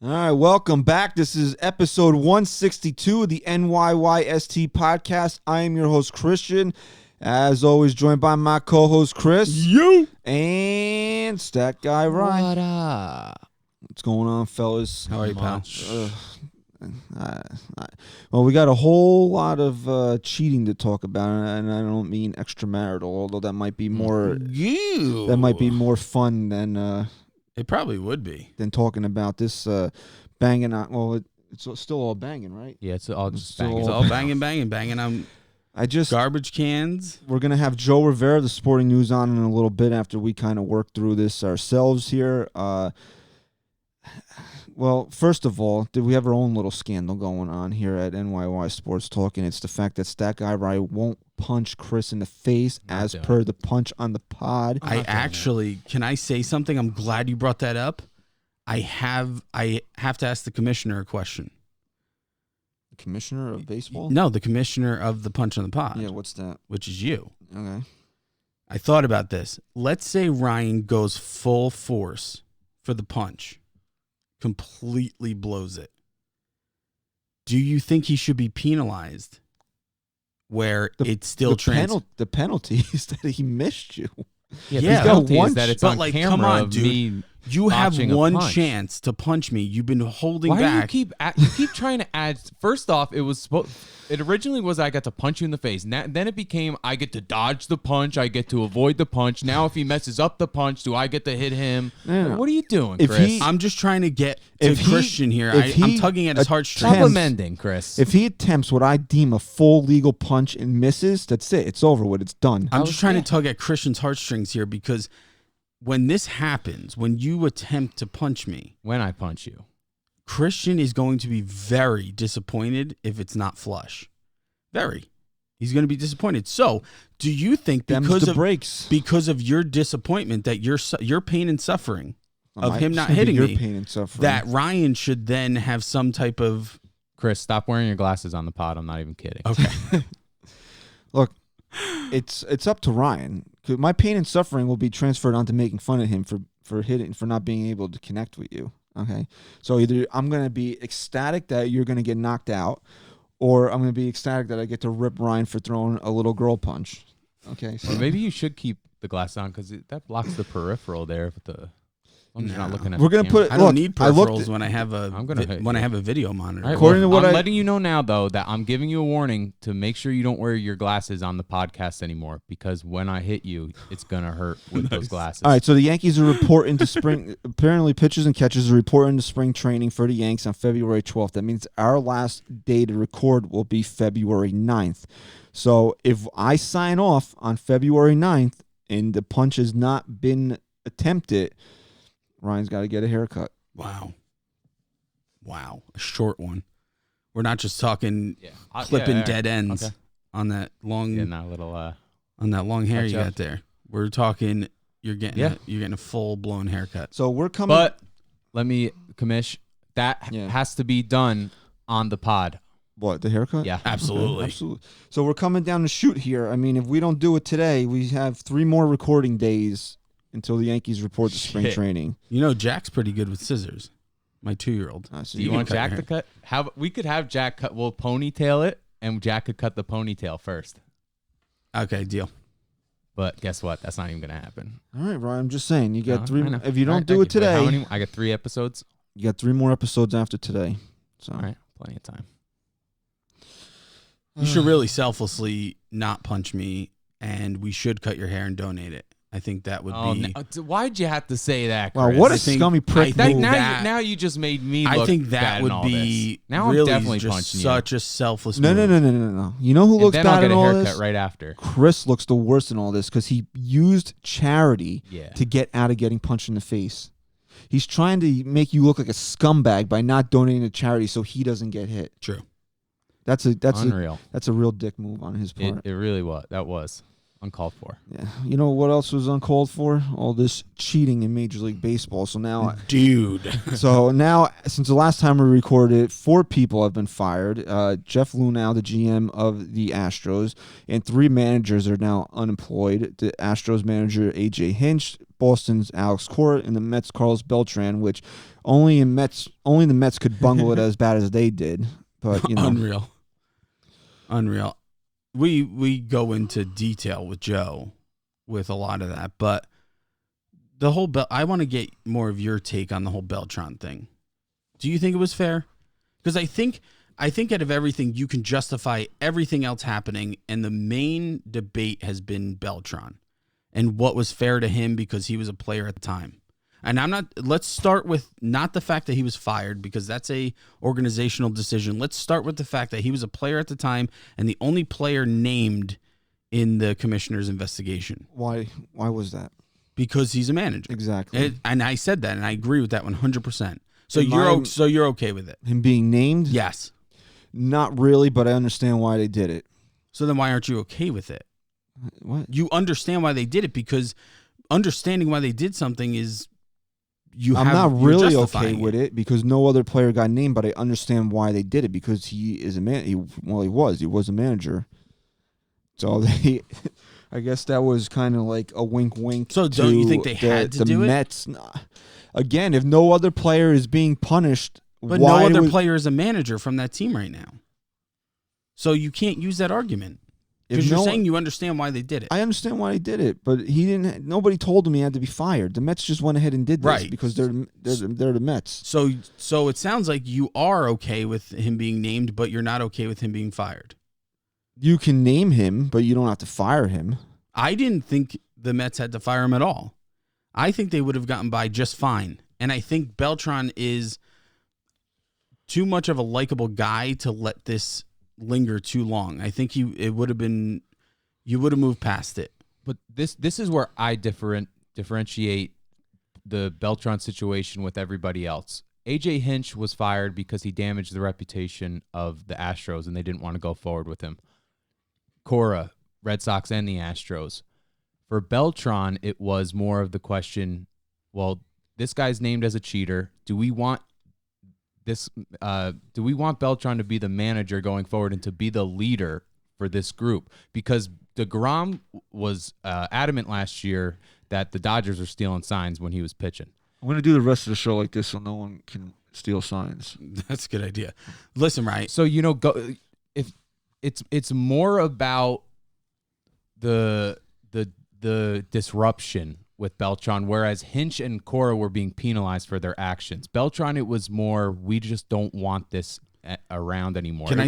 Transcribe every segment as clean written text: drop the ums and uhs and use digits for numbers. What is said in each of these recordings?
All right, welcome back. This is episode 162 of the NYYST Podcast. I am your host, Christian. As always, joined by my co-host, Chris. You. And Stat Guy, Ryan. What up? What's going on, fellas? How are you, pal? Well, we got a whole lot of cheating to talk about, and I don't mean extramarital, although that might be more fun than it probably would be than talking about this banging on. Well, it's still all banging, right? Yeah, it's all just still banging. It's all banging on garbage cans. We're going to have Joe Rivera, the sporting news, on in a little bit after we kind of work through this ourselves here. Well, first of all, we have our own little scandal going on here at NYY Sports Talk, and it's the fact that Stat Guy Ryan won't punch Chris in the face as per the punch on the pod. Can I say something? I'm glad you brought that up. I have to ask the commissioner a question. The commissioner of baseball? No, the commissioner of the punch on the pod. Yeah, what's that? Which is you. Okay. I thought about this. Let's say Ryan goes full force for the punch. Completely blows it. Do you think he should be penalized where it's still the penalty is that he missed you. Yeah, he's got one that it's but on like, camera. come on, of dude. Me you have one punch. chance to punch me. You've been holding Why back. do you keep trying to add? First off, it originally was I got to punch you in the face. Then it became I get to dodge the punch. I get to avoid the punch. Now if he messes up the punch, do I get to hit him? No. What are you doing, Chris? I'm just trying to get to Christian here. I'm tugging at his heartstrings. Stop amending, Chris. If he attempts what I deem a full legal punch and misses, that's it. It's over with. It's done. I'm just trying to tug at Christian's heartstrings here because when this happens, when you attempt to punch me, when I punch you, Christian is going to be very disappointed if it's not flush. Very. He's going to be disappointed. So, do you think because of your disappointment, that your pain and suffering of him not hitting me, pain and suffering, that Ryan should then have some type of... Chris, stop wearing your glasses on the pod. I'm not even kidding. Okay. Look, it's up to Ryan. My pain and suffering will be transferred onto making fun of him for not being able to connect with you. Okay, so either I'm going to be ecstatic that you're going to get knocked out, or I'm going to be ecstatic that I get to rip Ryan for throwing a little girl punch. Okay, so maybe you should keep the glasses on because that blocks the peripheral there with the. I'm just not looking at. We're gonna put it. I don't need peripherals when I have a video monitor. Right, according to what I'm letting you know now, though, that I'm giving you a warning to make sure you don't wear your glasses on the podcast anymore because when I hit you, it's gonna hurt with those glasses. All right, so the Yankees are reporting to spring. Apparently, pitchers and catchers are reporting to spring training for the Yanks on February 12th. That means our last day to record will be February 9th. So if I sign off on February 9th and the punch has not been attempted, Ryan's got to get a haircut. Wow. A short one. We're not just talking clipping dead ends on that long on that long hair you got there. We're talking you're getting a full blown haircut. So we're coming. But let me, Commish, that has to be done on the pod. What, the haircut? Yeah, absolutely. Absolutely. So we're coming down the chute here. I mean, if we don't do it today, we have 3 more recording days until the Yankees report to spring training. You know, Jack's pretty good with scissors. My 2-year-old. So do you want Jack to cut? We could have Jack cut. We'll ponytail it, and Jack could cut the ponytail first. Okay, deal. But guess what? That's not even going to happen. All right, Ryan. I'm just saying. You got 3. If you don't do it today, I got 3 episodes. You got 3 more episodes after today. So all right, plenty of time. You should really selflessly not punch me, and we should cut your hair and donate it. I think that would be... why'd you have to say that, Chris? Wow, what a scummy prick move. Now you just made me look I think that bad would be now really I'm definitely just punching such you. a selfless move. No. You know who looks bad in all this? Then I'll get a haircut right after. Chris looks the worst in all this because he used charity to get out of getting punched in the face. He's trying to make you look like a scumbag by not donating to charity so he doesn't get hit. True. That's unreal. That's a real dick move on his part. It really was. That was uncalled for. Yeah. You know what else was uncalled for? All this cheating in Major League Baseball. So now, dude. So now, since the last time we recorded, 4 people have been fired. Jeff Lunau, the GM of the Astros, and 3 managers are now unemployed. The Astros manager AJ Hinch, Boston's Alex Cora, and the Mets Carlos Beltran, which Only the Mets could bungle it as bad as they did. But Unreal. We go into detail with Joe with a lot of that, but the whole I want to get more of your take on the whole Beltran thing. Do you think it was fair? Because I think out of everything, you can justify everything else happening, and the main debate has been Beltran and what was fair to him because he was a player at the time. And let's start with not the fact that he was fired, because that's a organizational decision. Let's start with the fact that he was a player at the time and the only player named in the commissioner's investigation. Why was that? Because he's a manager. Exactly. And I said that, and I agree with that 100%. So you're okay with it? Him being named? Yes. Not really, but I understand why they did it. So then why aren't you okay with it? What? You understand why they did it, because understanding why they did something is I'm not really okay with it because no other player got named, but I understand why they did it because he is a man. He was a manager. So I guess that was kind of like a wink. So don't you think they had to do it? The Mets. Again, if no other player is being punished, but no other player is a manager from that team right now. So you can't use that argument. Because you're saying you understand why they did it. I understand why they did it, but he didn't. Nobody told him he had to be fired. The Mets just went ahead and did this because they're the Mets. So it sounds like you are okay with him being named, but you're not okay with him being fired. You can name him, but you don't have to fire him. I didn't think the Mets had to fire him at all. I think they would have gotten by just fine, and I think Beltran is too much of a likable guy to let this linger too long. I think you would have moved past it. But this is where I differentiate the Beltran situation with everybody else. AJ Hinch was fired because he damaged the reputation of the Astros and they didn't want to go forward with him. Cora, Red Sox and the Astros. For Beltran, it was more of the question, well, this guy's named as a cheater. Do we want Beltran to be the manager going forward and to be the leader for this group? Because DeGrom was adamant last year that the Dodgers were stealing signs when he was pitching. I'm going to do the rest of the show like this so no one can steal signs. That's a good idea. Listen, right? So, if it's more about the disruption with Beltran, whereas Hinch and Cora were being penalized for their actions. Beltran, it was more, we just don't want this around anymore. Can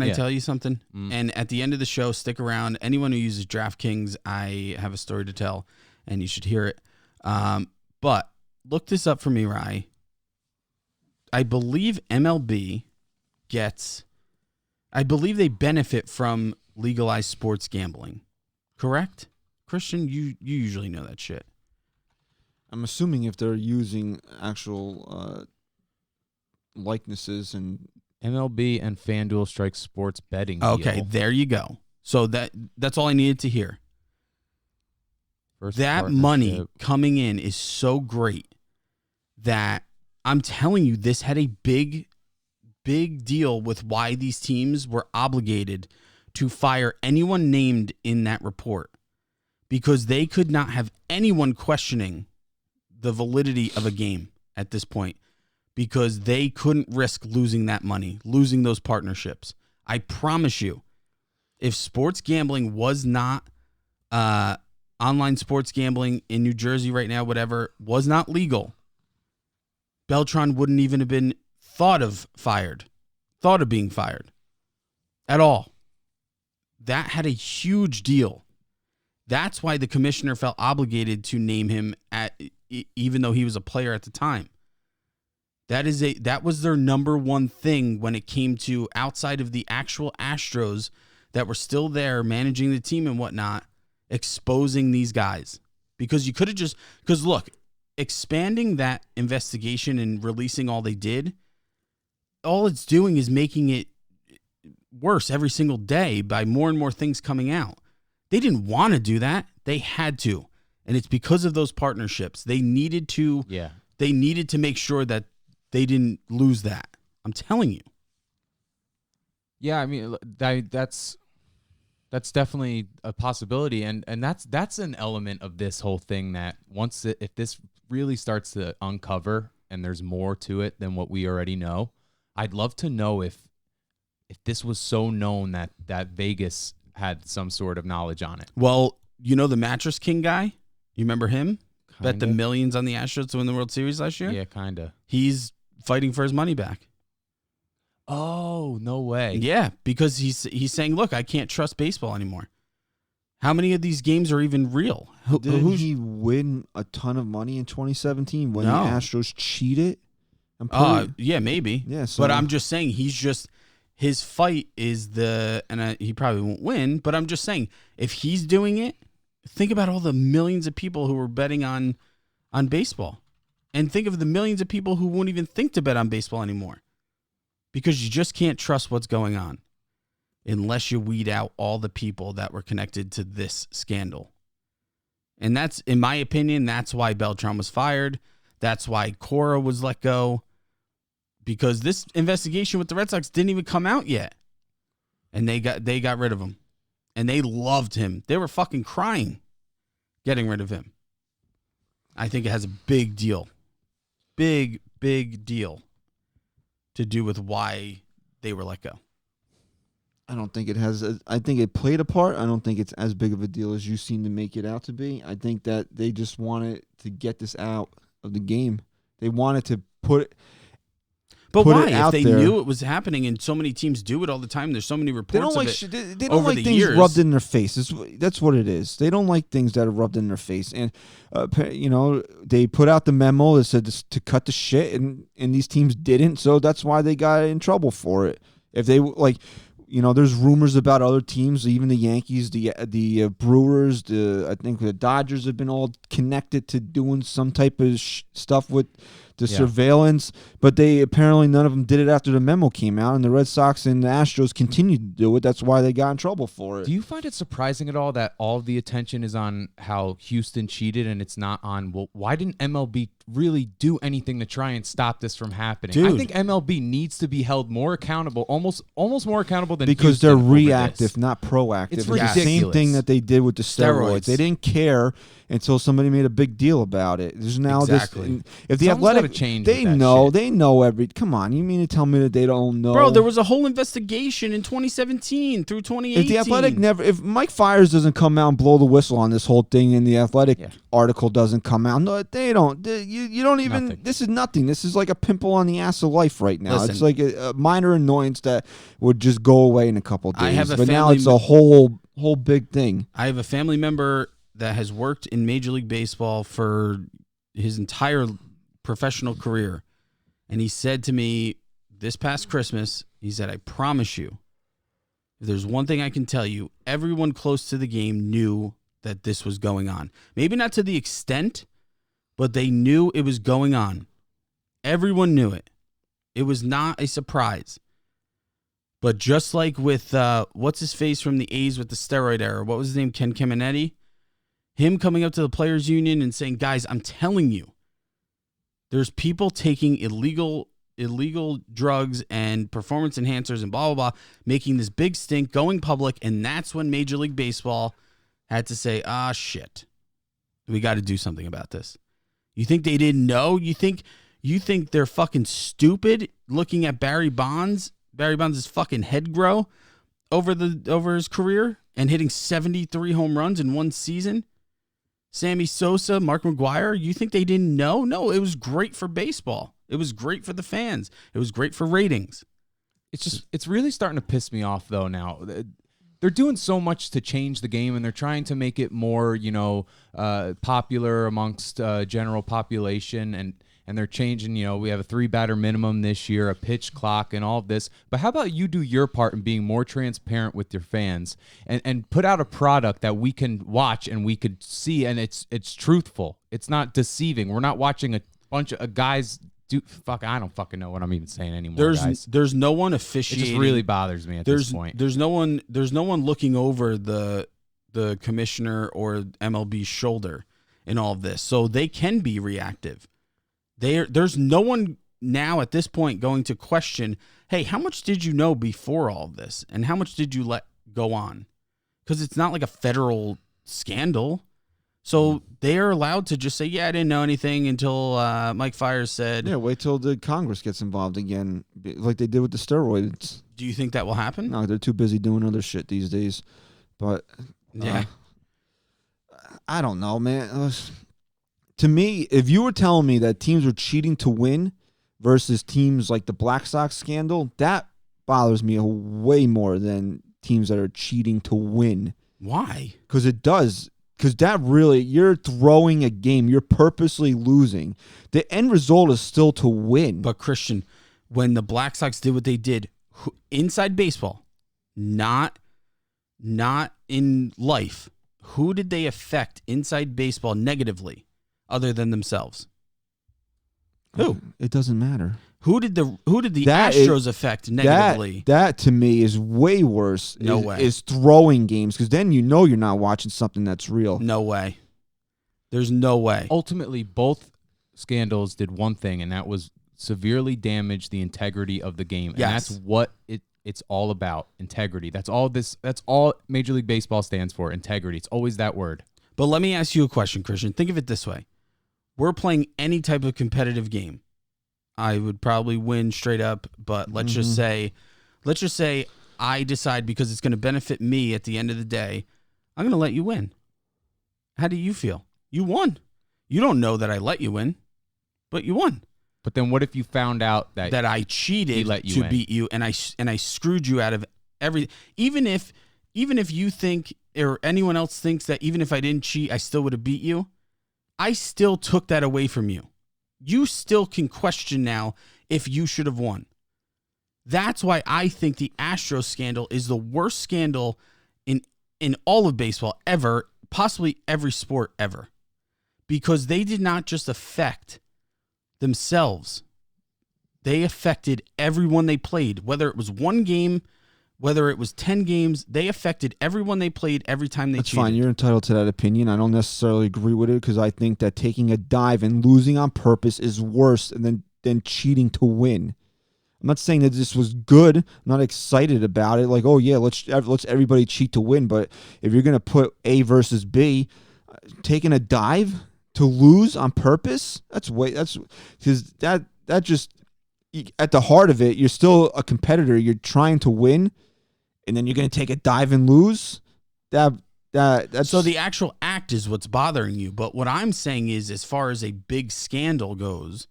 I tell you something? And at the end of the show, stick around. Anyone who uses DraftKings, I have a story to tell, and you should hear it. But look this up for me, Rye. I believe MLB I believe they benefit from legalized sports gambling. Correct? Christian, you usually know that shit. I'm assuming if they're using actual likenesses and MLB and FanDuel strike sports betting deal. Okay, there you go. So that's all I needed to hear. That money coming in is so great that I'm telling you, this had a big deal with why these teams were obligated to fire anyone named in that report, because they could not have anyone questioning the validity of a game at this point, because they couldn't risk losing that money, losing those partnerships. I promise you, if sports gambling was not online sports gambling in New Jersey right now, whatever, was not legal, Beltran wouldn't even have been thought of being fired at all. That had a huge deal. That's why the commissioner felt obligated to name him even though he was a player at the time. That was their number one thing when it came to, outside of the actual Astros that were still there managing the team and whatnot, exposing these guys. Because you could have because look, expanding that investigation and releasing all they did, all it's doing is making it worse every single day by more and more things coming out. They didn't want to do that. They had to. And it's because of those partnerships. They needed to make sure that they didn't lose that. I'm telling you. Yeah, I mean, that's definitely a possibility, and that's an element of this whole thing that if this really starts to uncover, and there's more to it than what we already know. I'd love to know if this was so known that Vegas had some sort of knowledge on it. Well, you know the Mattress King guy? You remember him? Kinda. Bet the millions on the Astros to win the World Series last year? Yeah, kind of. He's fighting for his money back. Oh, no way. Yeah, because he's saying, look, I can't trust baseball anymore. How many of these games are even real? Didn't he win a ton of money in 2017 when the Astros cheated? Yeah, maybe. Yeah, so. But I'm just saying his fight is he probably won't win, but I'm just saying if he's doing it, think about all the millions of people who are betting on baseball. And think of the millions of people who won't even think to bet on baseball anymore. Because you just can't trust what's going on unless you weed out all the people that were connected to this scandal. And that's, in my opinion, that's why Beltran was fired. That's why Cora was let go. Because this investigation with the Red Sox didn't even come out yet. And they got rid of him. And they loved him. They were fucking crying getting rid of him. I think it has a big deal. Big deal to do with why they were let go. I don't think it has. I think it played a part. I don't think it's as big of a deal as you seem to make it out to be. I think that they just wanted to get this out of the game. They wanted to put it. But why? If they knew it was happening, and so many teams do it all the time, there's so many reports of it. They don't like things rubbed in their face. That's what it is. They don't like things that are rubbed in their face. And they put out the memo that said to cut the shit, and these teams didn't. So that's why they got in trouble for it. If they there's rumors about other teams, even the Yankees, the Brewers, I think the Dodgers have been all connected to doing some type of stuff with the surveillance, but apparently none of them did it after the memo came out, and the Red Sox and the Astros continued to do it. That's why they got in trouble for it. Do you find it surprising at all that all of the attention is on how Houston cheated and it's not on, well, why didn't MLB really do anything to try and stop this from happening? Dude. I think MLB needs to be held more accountable, almost more accountable than because Houston they're reactive, not proactive. It's the same thing that they did with the steroids. They didn't care until somebody made a big deal about it. There's now this. If the Athletic, they know. Come on, you mean to tell me that they don't know? Bro, there was a whole investigation in 2017 through 2018. If the Athletic if Mike Fiers doesn't come out and blow the whistle on this whole thing, and the Athletic article doesn't come out, no, they don't. You don't even. Nothing. This is nothing. This is like a pimple on the ass of life right now. Listen, it's like a minor annoyance that would just go away in a couple of days. But now it's a whole big thing. I have a family member that has worked in Major League Baseball for his entire professional career. And he said to me this past Christmas, he said, I promise you, if there's one thing I can tell you, everyone close to the game knew that this was going on. Maybe not to the extent, but they knew it was going on. Everyone knew it. It was not a surprise. But just like with, what's his face from the A's with the steroid era? What was his name? Ken Caminiti? Him coming up to the players union and saying, guys, I'm telling you, there's people taking illegal drugs and performance enhancers and blah, blah, blah, making this big stink, going public. And that's when Major League Baseball had to say, shit, we got to do something about this. You think they didn't know? You think they're fucking stupid looking at Barry Bonds' fucking head grow over his career and hitting 73 home runs in one season? Sammy Sosa, Mark McGwire, you think they didn't know? No, it was great for baseball. It was great for the fans. It was great for ratings. It's really starting to piss me off, though, now. They're doing so much to change the game, and they're trying to make it more, popular amongst general population, and they're changing, we have a 3-batter minimum this year, a pitch clock, and all of this. But how about you do your part in being more transparent with your fans and put out a product that we can watch and we could see, and it's truthful. It's not deceiving. We're not watching a bunch of guys do fuck. I don't fucking know what I'm even saying anymore. There's no one officiating. It just really bothers me at this point. There's no one looking over the commissioner or MLB's shoulder in all of this, so they can be reactive. There's no one now at this point going to question, hey, how much did you know before all of this? And how much did you let go on? Because it's not like a federal scandal. So they are allowed to just say, yeah, I didn't know anything until Mike Fiers said. Yeah, wait till the Congress gets involved again, like they did with the steroids. Do you think that will happen? No, they're too busy doing other shit these days. But yeah, I don't know, man. To me, if you were telling me that teams were cheating to win versus teams like the Black Sox scandal, that bothers me way more than teams that are cheating to win. Why? Because it does. Because that really, you're throwing a game. You're purposely losing. The end result is still to win. But Christian, when the Black Sox did what they did inside baseball, not in life, who did they affect inside baseball negatively other than themselves? Who? It doesn't matter. Who did the Astros affect negatively? That to me is way worse. No way. Is throwing games, because then you know you're not watching something that's real. No way. There's no way. Ultimately, both scandals did one thing, and that was severely damage the integrity of the game. And yes. That's what it's all about, integrity. That's all Major League Baseball stands for, integrity. It's always that word. But let me ask you a question, Christian. Think of it this way. We're playing any type of competitive game. I would probably win straight up, but let's just say I decide, because it's going to benefit me at the end of the day, I'm going to let you win. How do you feel? You won. You don't know that I let you win, but you won. But then what if you found out that I cheated to beat you, and I screwed you out of everything? Even if you think, or anyone else thinks, that even if I didn't cheat, I still would have beat you, I still took that away from you. You still can question now if you should have won. That's why I think the Astros scandal is the worst scandal in all of baseball ever, possibly every sport ever. Because they did not just affect themselves. They affected everyone they played. Whether it was one game, whether it was 10 games, they affected everyone they played every time they cheated. That's fine. You're entitled to that opinion. I don't necessarily agree with it, because I think that taking a dive and losing on purpose is worse than cheating to win. I'm not saying that this was good. I'm not excited about it. Like, oh yeah, let's everybody cheat to win. But if you're gonna put A versus B, taking a dive to lose on purpose, that's because that just, at the heart of it, you're still a competitor. You're trying to win. And then you're going to take a dive and lose? That's so the actual act is what's bothering you. But what I'm saying is, as far as a big scandal goes,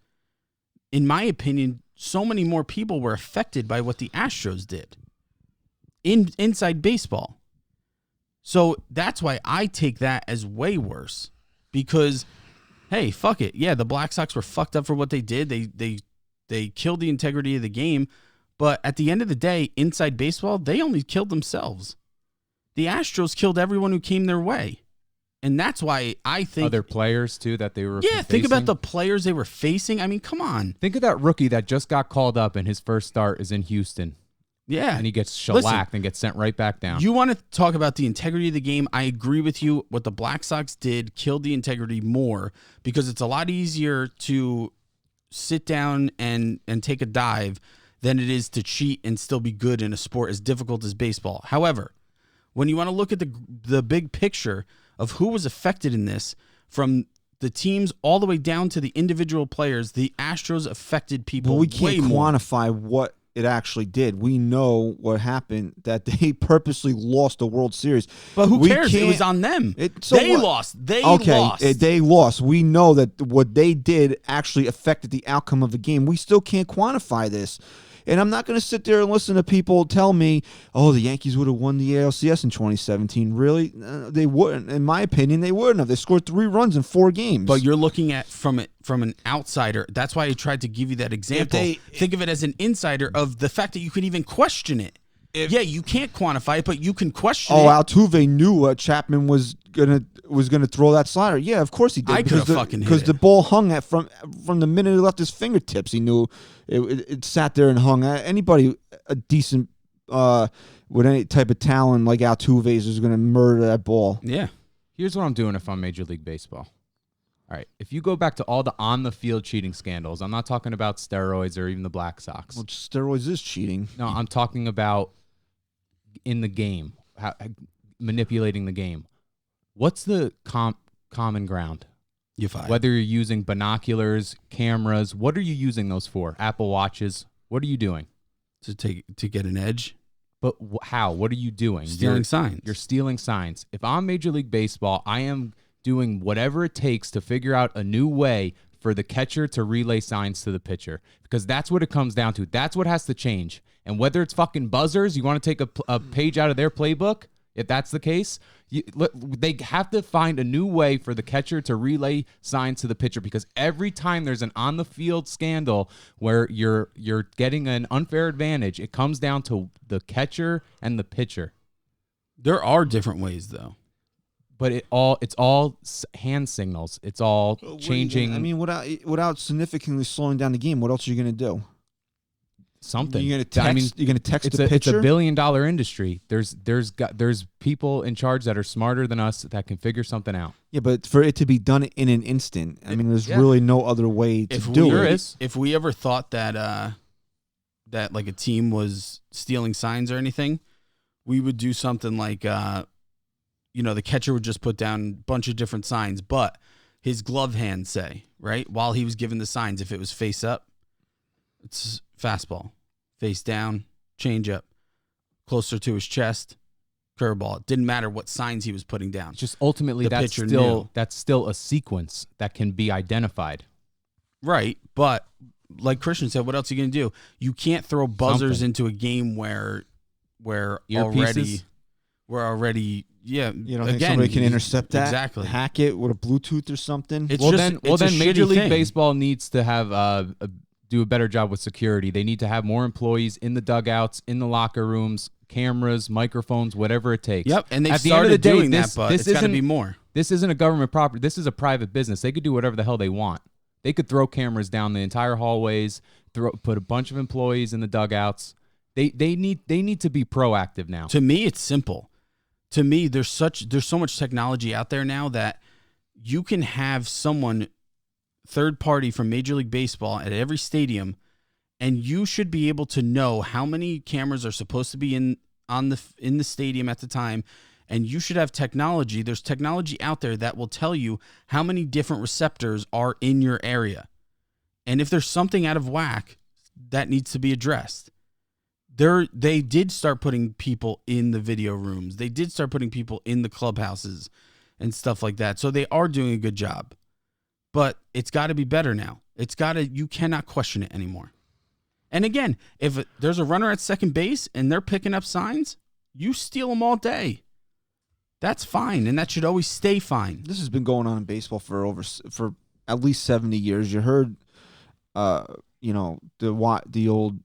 in my opinion, so many more people were affected by what the Astros did inside baseball. So that's why I take that as way worse. Because, hey, fuck it. Yeah, the Black Sox were fucked up for what they did. They killed the integrity of the game. But at the end of the day, inside baseball, they only killed themselves. The Astros killed everyone who came their way. And that's why I think... Other players, too, that they were facing. Think about the players they were facing. I mean, come on. Think of that rookie that just got called up and his first start is in Houston. Yeah. And he gets shellacked and gets sent right back down. You want to talk about the integrity of the game? I agree with you. What the Black Sox did killed the integrity more, because it's a lot easier to sit down and take a dive than it is to cheat and still be good in a sport as difficult as baseball. However, when you want to look at the big picture of who was affected in this, from the teams all the way down to the individual players, the Astros affected people way more. But we can't quantify what it actually did. We know what happened, that they purposely lost the World Series. But who cares? It was on them. They lost. They lost. We know that what they did actually affected the outcome of the game. We still can't quantify this. And I'm not going to sit there and listen to people tell me, oh, the Yankees would have won the ALCS in 2017. Really? They wouldn't. In my opinion, they wouldn't have. They scored 3 runs in 4 games. But you're looking at from an outsider. That's why I tried to give you that example. Think of it as an insider of the fact that you can even question it. You can't quantify it, but you can question it. Altuve knew Chapman was gonna throw that slider. Yeah, of course he did. I could have fucking hit it. Because the ball hung from the minute it left his fingertips. He knew it sat there and hung. Anybody a decent with any type of talent like Altuve's is gonna murder that ball. Yeah. Here's what I'm doing if I'm Major League Baseball. All right, if you go back to all the on-the-field cheating scandals, I'm not talking about steroids or even the Black Sox. Well, steroids is cheating. No, I'm talking about in the game, manipulating the game. What's the common ground. You're fine. Whether you're using binoculars, cameras, what are you using those for? Apple Watches. What are you doing? To get an edge. But how? What are you doing? Stealing signs. You're stealing signs. If I'm Major League Baseball, I am doing whatever it takes to figure out a new way for the catcher to relay signs to the pitcher, because that's what it comes down to. That's what has to change. And whether it's fucking buzzers, you want to take a page out of their playbook, if that's the case, they have to find a new way for the catcher to relay signs to the pitcher, because every time there's an on-the-field scandal where you're getting an unfair advantage, it comes down to the catcher and the pitcher. There are different ways, though. But it's all hand signals. It's all changing. I mean, without significantly slowing down the game, what else are you going to do? Something. You're going to text. You're going to text the pitcher. It's a $1 billion industry. There's people in charge that are smarter than us that can figure something out. Yeah, but for it to be done in an instant, I mean, there's really no other way to do it. If we ever thought that that like a team was stealing signs or anything, we would do something like. The catcher would just put down a bunch of different signs, but his glove hand, say, right, while he was giving the signs, if it was face up, it's fastball, face down, change up, closer to his chest, curveball. It didn't matter what signs he was putting down. Just ultimately, that's still a sequence that can be identified. Right, but like Christian said, what else are you going to do? You can't throw buzzers into a game where Earpieces? we're already. Yeah, you don't think somebody can intercept that? Exactly. Hack it with a Bluetooth or something? Then Major League Baseball needs to have do a better job with security. They need to have more employees in the dugouts, in the locker rooms, cameras, microphones, whatever it takes. Yep, and they've started doing that, but it's got to be more. This isn't a government property. This is a private business. They could do whatever the hell they want. They could throw cameras down the entire hallways, put a bunch of employees in the dugouts. They need to be proactive now. To me, it's simple. To me, there's so much technology out there now that you can have someone third party from Major League Baseball at every stadium, and you should be able to know how many cameras are supposed to be in the stadium at the time, and you should have technology. There's technology out there that will tell you how many different receptors are in your area. And if there's something out of whack, that needs to be addressed. They did start putting people in the video rooms. They did start putting people in the clubhouses and stuff like that. So they are doing a good job. But it's got to be better now. You cannot question it anymore. And again, if there's a runner at second base and they're picking up signs, you steal them all day. That's fine, and that should always stay fine. This has been going on in baseball for at least 70 years. You heard, the old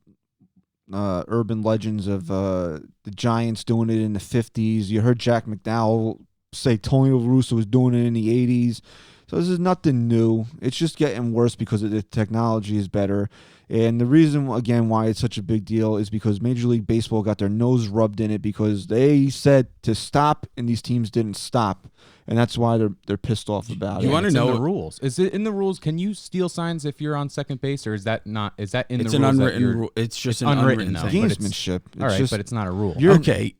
urban legends of the Giants doing it in the 50s. You heard Jack McDowell say Tony La Russa was doing it in the 80s. So this is nothing new. It's just getting worse because the technology is better. And the reason, again, why it's such a big deal is because Major League Baseball got their nose rubbed in it because they said to stop, and these teams didn't stop. And that's why they're pissed off about it. You want to know the rules? Is it in the rules? Can you steal signs if you're on second base, or is that not? Is that in the rules? It's an unwritten rule. It's just an unwritten thing. Gamesmanship. All right, but it's not a rule. Okay.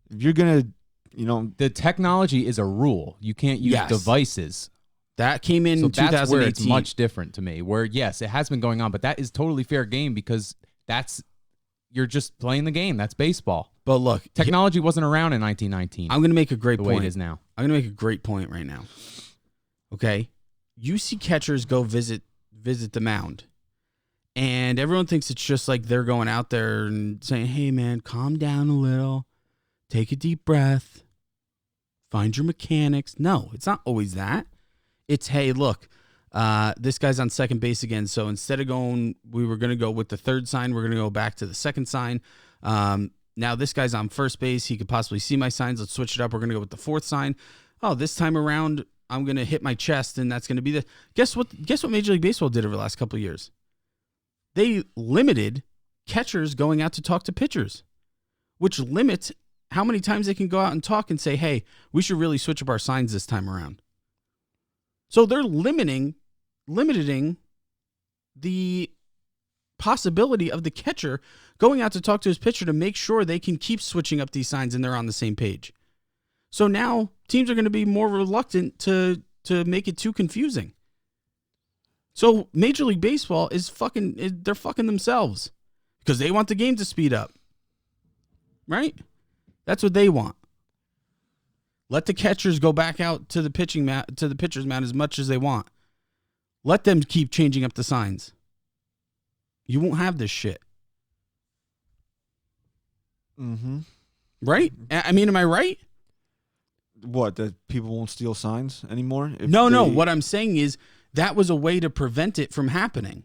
If you're gonna, the technology is a rule. You can't use devices. That came in 2018. That's where it's much different to me. Where yes, it has been going on, but that is totally fair game because you're just playing the game. That's baseball. But look, technology wasn't around in 1919. I'm going to make a great point. The way it is now. I'm going to make a great point right now. Okay, you see catchers go visit the mound, and everyone thinks it's just like they're going out there and saying, "Hey, man, calm down a little, take a deep breath, find your mechanics." No, it's not always that. It's, hey, look, this guy's on second base again. So instead of we were going to go with the third sign, we're going to go back to the second sign. Now this guy's on first base. He could possibly see my signs. Let's switch it up. We're going to go with the fourth sign. Oh, this time around, I'm going to hit my chest, and that's going to be the... Guess what Major League Baseball did over the last couple of years? They limited catchers going out to talk to pitchers, which limits how many times they can go out and talk and say, hey, we should really switch up our signs this time around. So they're limiting the possibility of the catcher going out to talk to his pitcher to make sure they can keep switching up these signs and they're on the same page. So now teams are going to be more reluctant to to make it too confusing. So Major League Baseball they're fucking themselves because they want the game to speed up. Right? That's what they want. Let the catchers go back out to the pitching mat, to the pitcher's mat as much as they want. Let them keep changing up the signs. You won't have this shit. Mm-hmm. Right? I mean, am I right? What, that people won't steal signs anymore? No. What I'm saying is that was a way to prevent it from happening.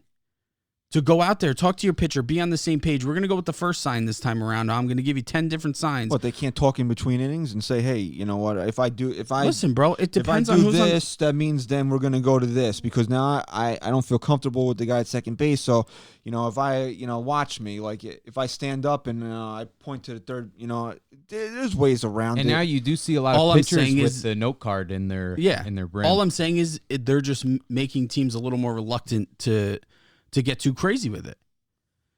To go out there, talk to your pitcher, be on the same page. We're going to go with the first sign this time around. I'm going to give you 10 different signs. What, they can't talk in between innings and say, hey, you know what, listen, bro, it depends on who's this, that means then we're going to go to this because now I don't feel comfortable with the guy at second base. So, if I, watch me, like if I stand up and I point to the third, there's ways around it. And now you do see a lot of pitchers with the note card in their brain. All I'm saying is they're just making teams a little more reluctant to get too crazy with it.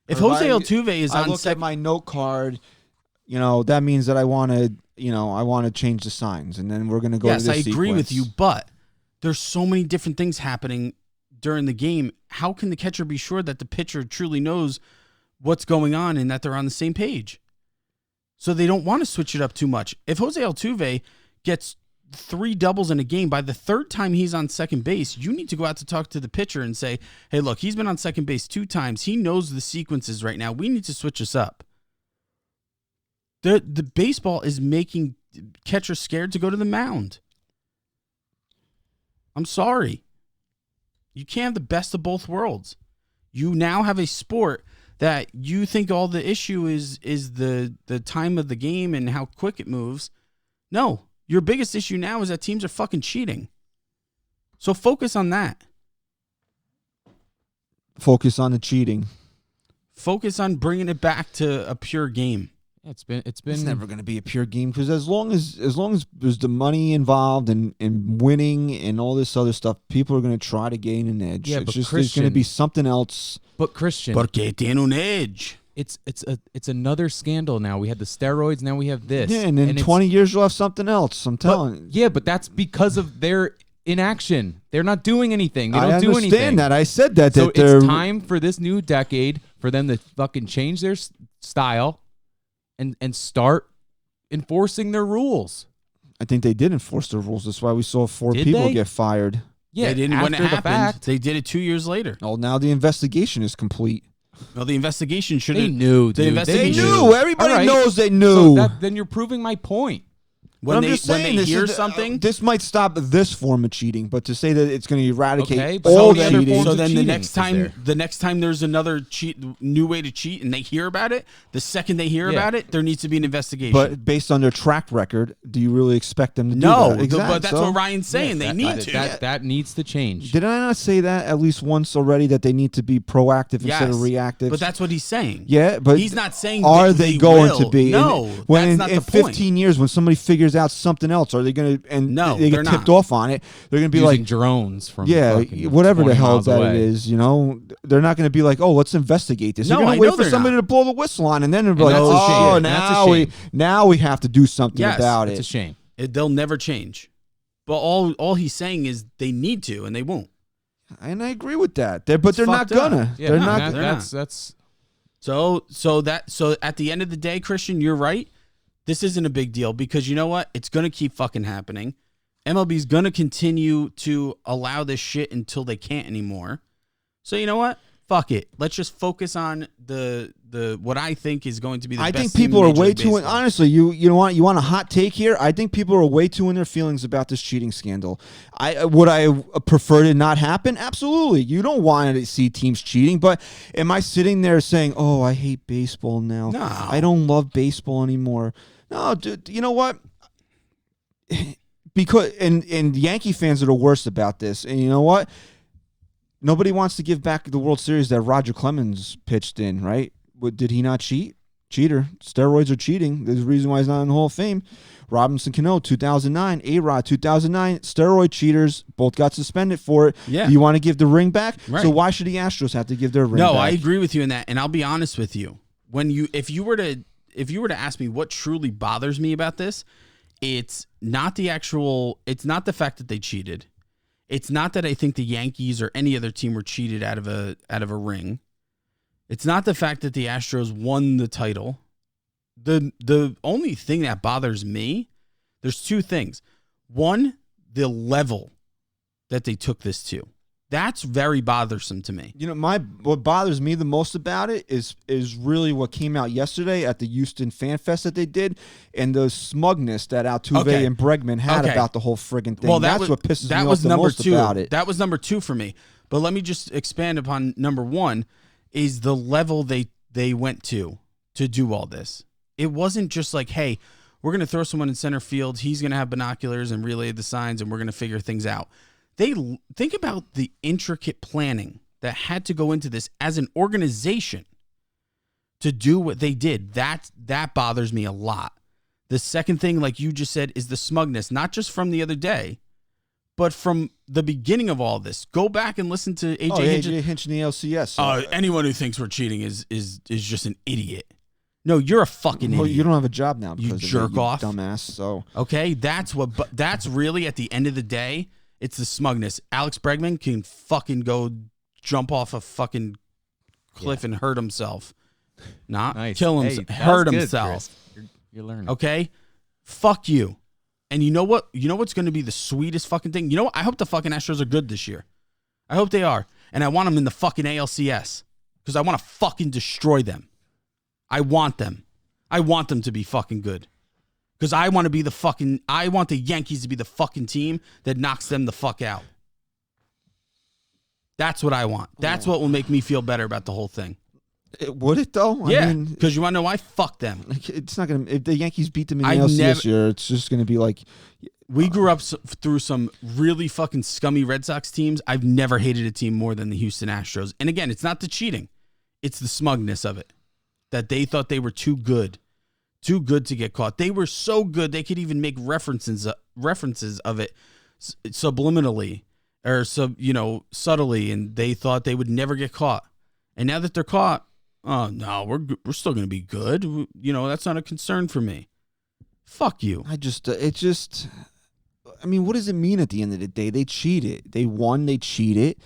If Jose Altuve is on look at my note card, that means that I want to change the signs, and then we're going to go to this sequence. Yes, I agree with you, but there's so many different things happening during the game. How can the catcher be sure that the pitcher truly knows what's going on and that they're on the same page? So they don't want to switch it up too much. If Jose Altuve gets 3 doubles in a game, by the third time he's on second base, you need to go out to talk to the pitcher and say, hey, look, he's been on second base 2 times. He knows the sequences right now. We need to switch this up. The baseball is making catchers scared to go to the mound. I'm sorry. You can't have the best of both worlds. You now have a sport that you think all the issue is the time of the game and how quick it moves. No. Your biggest issue now is that teams are fucking cheating. So focus on that. Focus on the cheating. Focus on bringing it back to a pure game. It's been It's never going to be a pure game because as long as there's the money involved and winning and all this other stuff, people are going to try to gain an edge. Yeah, it's but just there's going to be something else. But Christian, porque tiene un edge. It's another scandal now. We had the steroids, now we have this. Yeah, and in 20 years you'll have something else. I'm telling you. Yeah, but that's because of their inaction. They're not doing anything. They don't do anything. I understand that. I said that. So it's time for this new decade for them to fucking change their style and start enforcing their rules. I think they did enforce their rules. That's why we saw 4 people get fired. Yeah, they didn't when it happened. They did it 2 years later. Oh, now the investigation is complete. Well, the investigation should have... They knew, dude. They knew. Everybody knows they knew. So then you're proving my point. When they hear something... this might stop this form of cheating, but to say that it's going to eradicate all cheating... So then the next time there's another new way to cheat and they hear about it, the second they hear about it, there needs to be an investigation. But based on their track record, do you really expect them to do that? No, but that's what Ryan's saying. They need to. That needs to change. Did I not say that at least once already, that they need to be proactive instead of reactive? But that's what he's saying. Yeah, but he's not saying are they going to be? No, that's not the point. In 15 years, when somebody figures out something else, are they going to, and they get tipped off on it, they're going to be using like drones from whatever the hell that it is, they're not going to be like, oh, let's investigate this. They're going to wait for somebody to blow the whistle on, and then they'll be like, oh, now we have to do something about it. It's a shame. They'll never change. But all he's saying is they need to, and they won't. And I agree with that. But they're not gonna. Yeah, they're not. That's so at the end of the day, Christian, you're right. This isn't a big deal because you know what? It's going to keep fucking happening. MLB's going to continue to allow this shit until they can't anymore. So you know what? Fuck it. Let's just focus on the what I think is going to be the best. I think people are way too honestly, you know what? You want a hot take here? I think people are way too in their feelings about this cheating scandal. Would I prefer it not happen? Absolutely. You don't want to see teams cheating, but am I sitting there saying, "Oh, I hate baseball now. No. I don't love baseball anymore." No, dude, you know what? Because and Yankee fans are the worst about this. And you know what? Nobody wants to give back the World Series that Roger Clemens pitched in, right? Did he not cheat? Cheater. Steroids are cheating. There's a reason why he's not in the Hall of Fame. Robinson Cano, 2009. A-Rod, 2009. Steroid cheaters. Both got suspended for it. Yeah. Do you want to give the ring back? Right. So why should the Astros have to give their ring back? No, I agree with you in that. And I'll be honest with you. If you were to ask me what truly bothers me about this, it's not the fact that they cheated. It's not that I think the Yankees or any other team were cheated out of a ring. It's not the fact that the Astros won the title. The only thing that bothers me, there's two things. One, the level that they took this to. That's very bothersome to me. You know, what bothers me the most about it is really what came out yesterday at the Houston Fan Fest that they did, and the smugness that Altuve and Bregman had about the whole friggin' thing. Well, that's what pisses me off the most about it. That was number 2 for me. But let me just expand upon number 1, is the level they went to do all this. It wasn't just like, hey, we're going to throw someone in center field, he's going to have binoculars and relay the signs, and we're going to figure things out. They think about the intricate planning that had to go into this as an organization to do what they did. That bothers me a lot. The second thing, like you just said, is the smugness, not just from the other day, but from the beginning of all this. Go back and listen to AJ Hinch in the LCS. Anyone who thinks we're cheating is just an idiot. No, you're a fucking idiot. You don't have a job now because you jerk off, dumbass. So okay, that's really at the end of the day. It's the smugness. Alex Bregman can fucking go jump off a fucking cliff and hurt himself. Not kill himself. Hurt himself. You're learning. Okay? Fuck you. And you know what? You know what's going to be the sweetest fucking thing? You know what? I hope the fucking Astros are good this year. I hope they are. And I want them in the fucking ALCS. Because I want to fucking destroy them. I want them. I want them to be fucking good. Because I want the Yankees to be the fucking team that knocks them the fuck out. That's what I want. That's what will make me feel better about the whole thing. Would it though? Yeah, because you want to know why? Fuck them. It's not gonna. If the Yankees beat them in the LCS this year, it's just gonna be like. We grew up through some really fucking scummy Red Sox teams. I've never hated a team more than the Houston Astros. And again, it's not the cheating; it's the smugness of it. That they thought they were too good to get caught. They were so good they could even make references of it subliminally or subtly, and they thought they would never get caught. And now that they're caught, oh no, we're still going to be good. That's not a concern for me. Fuck you. I mean, what does it mean at the end of the day? They cheated. They won. They cheated.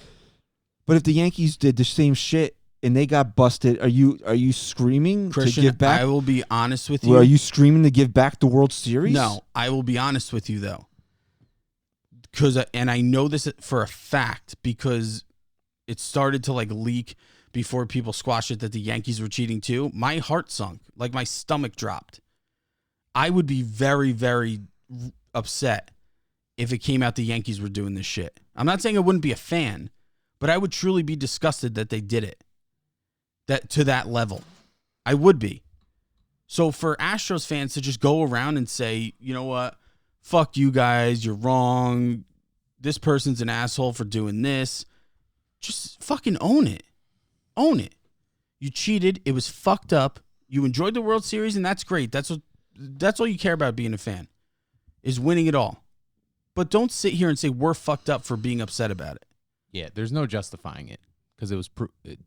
But if the Yankees did the same shit and they got busted, are you screaming Christian, to give back? I will be honest with you. Are you screaming to give back the World Series? No, I will be honest with you though, and I know this for a fact because it started to leak before people squashed it that the Yankees were cheating too. My heart sunk, like my stomach dropped. I would be very, very upset if it came out the Yankees were doing this shit. I'm not saying I wouldn't be a fan, but I would truly be disgusted that they did it. That to that level. I would be. So for Astros fans to just go around and say, you know what, fuck you guys, you're wrong, this person's an asshole for doing this, just fucking own it. Own it. You cheated, it was fucked up, you enjoyed the World Series, and that's great. That's all you care about being a fan, is winning it all. But don't sit here and say we're fucked up for being upset about it. Yeah, there's no justifying it. Because it was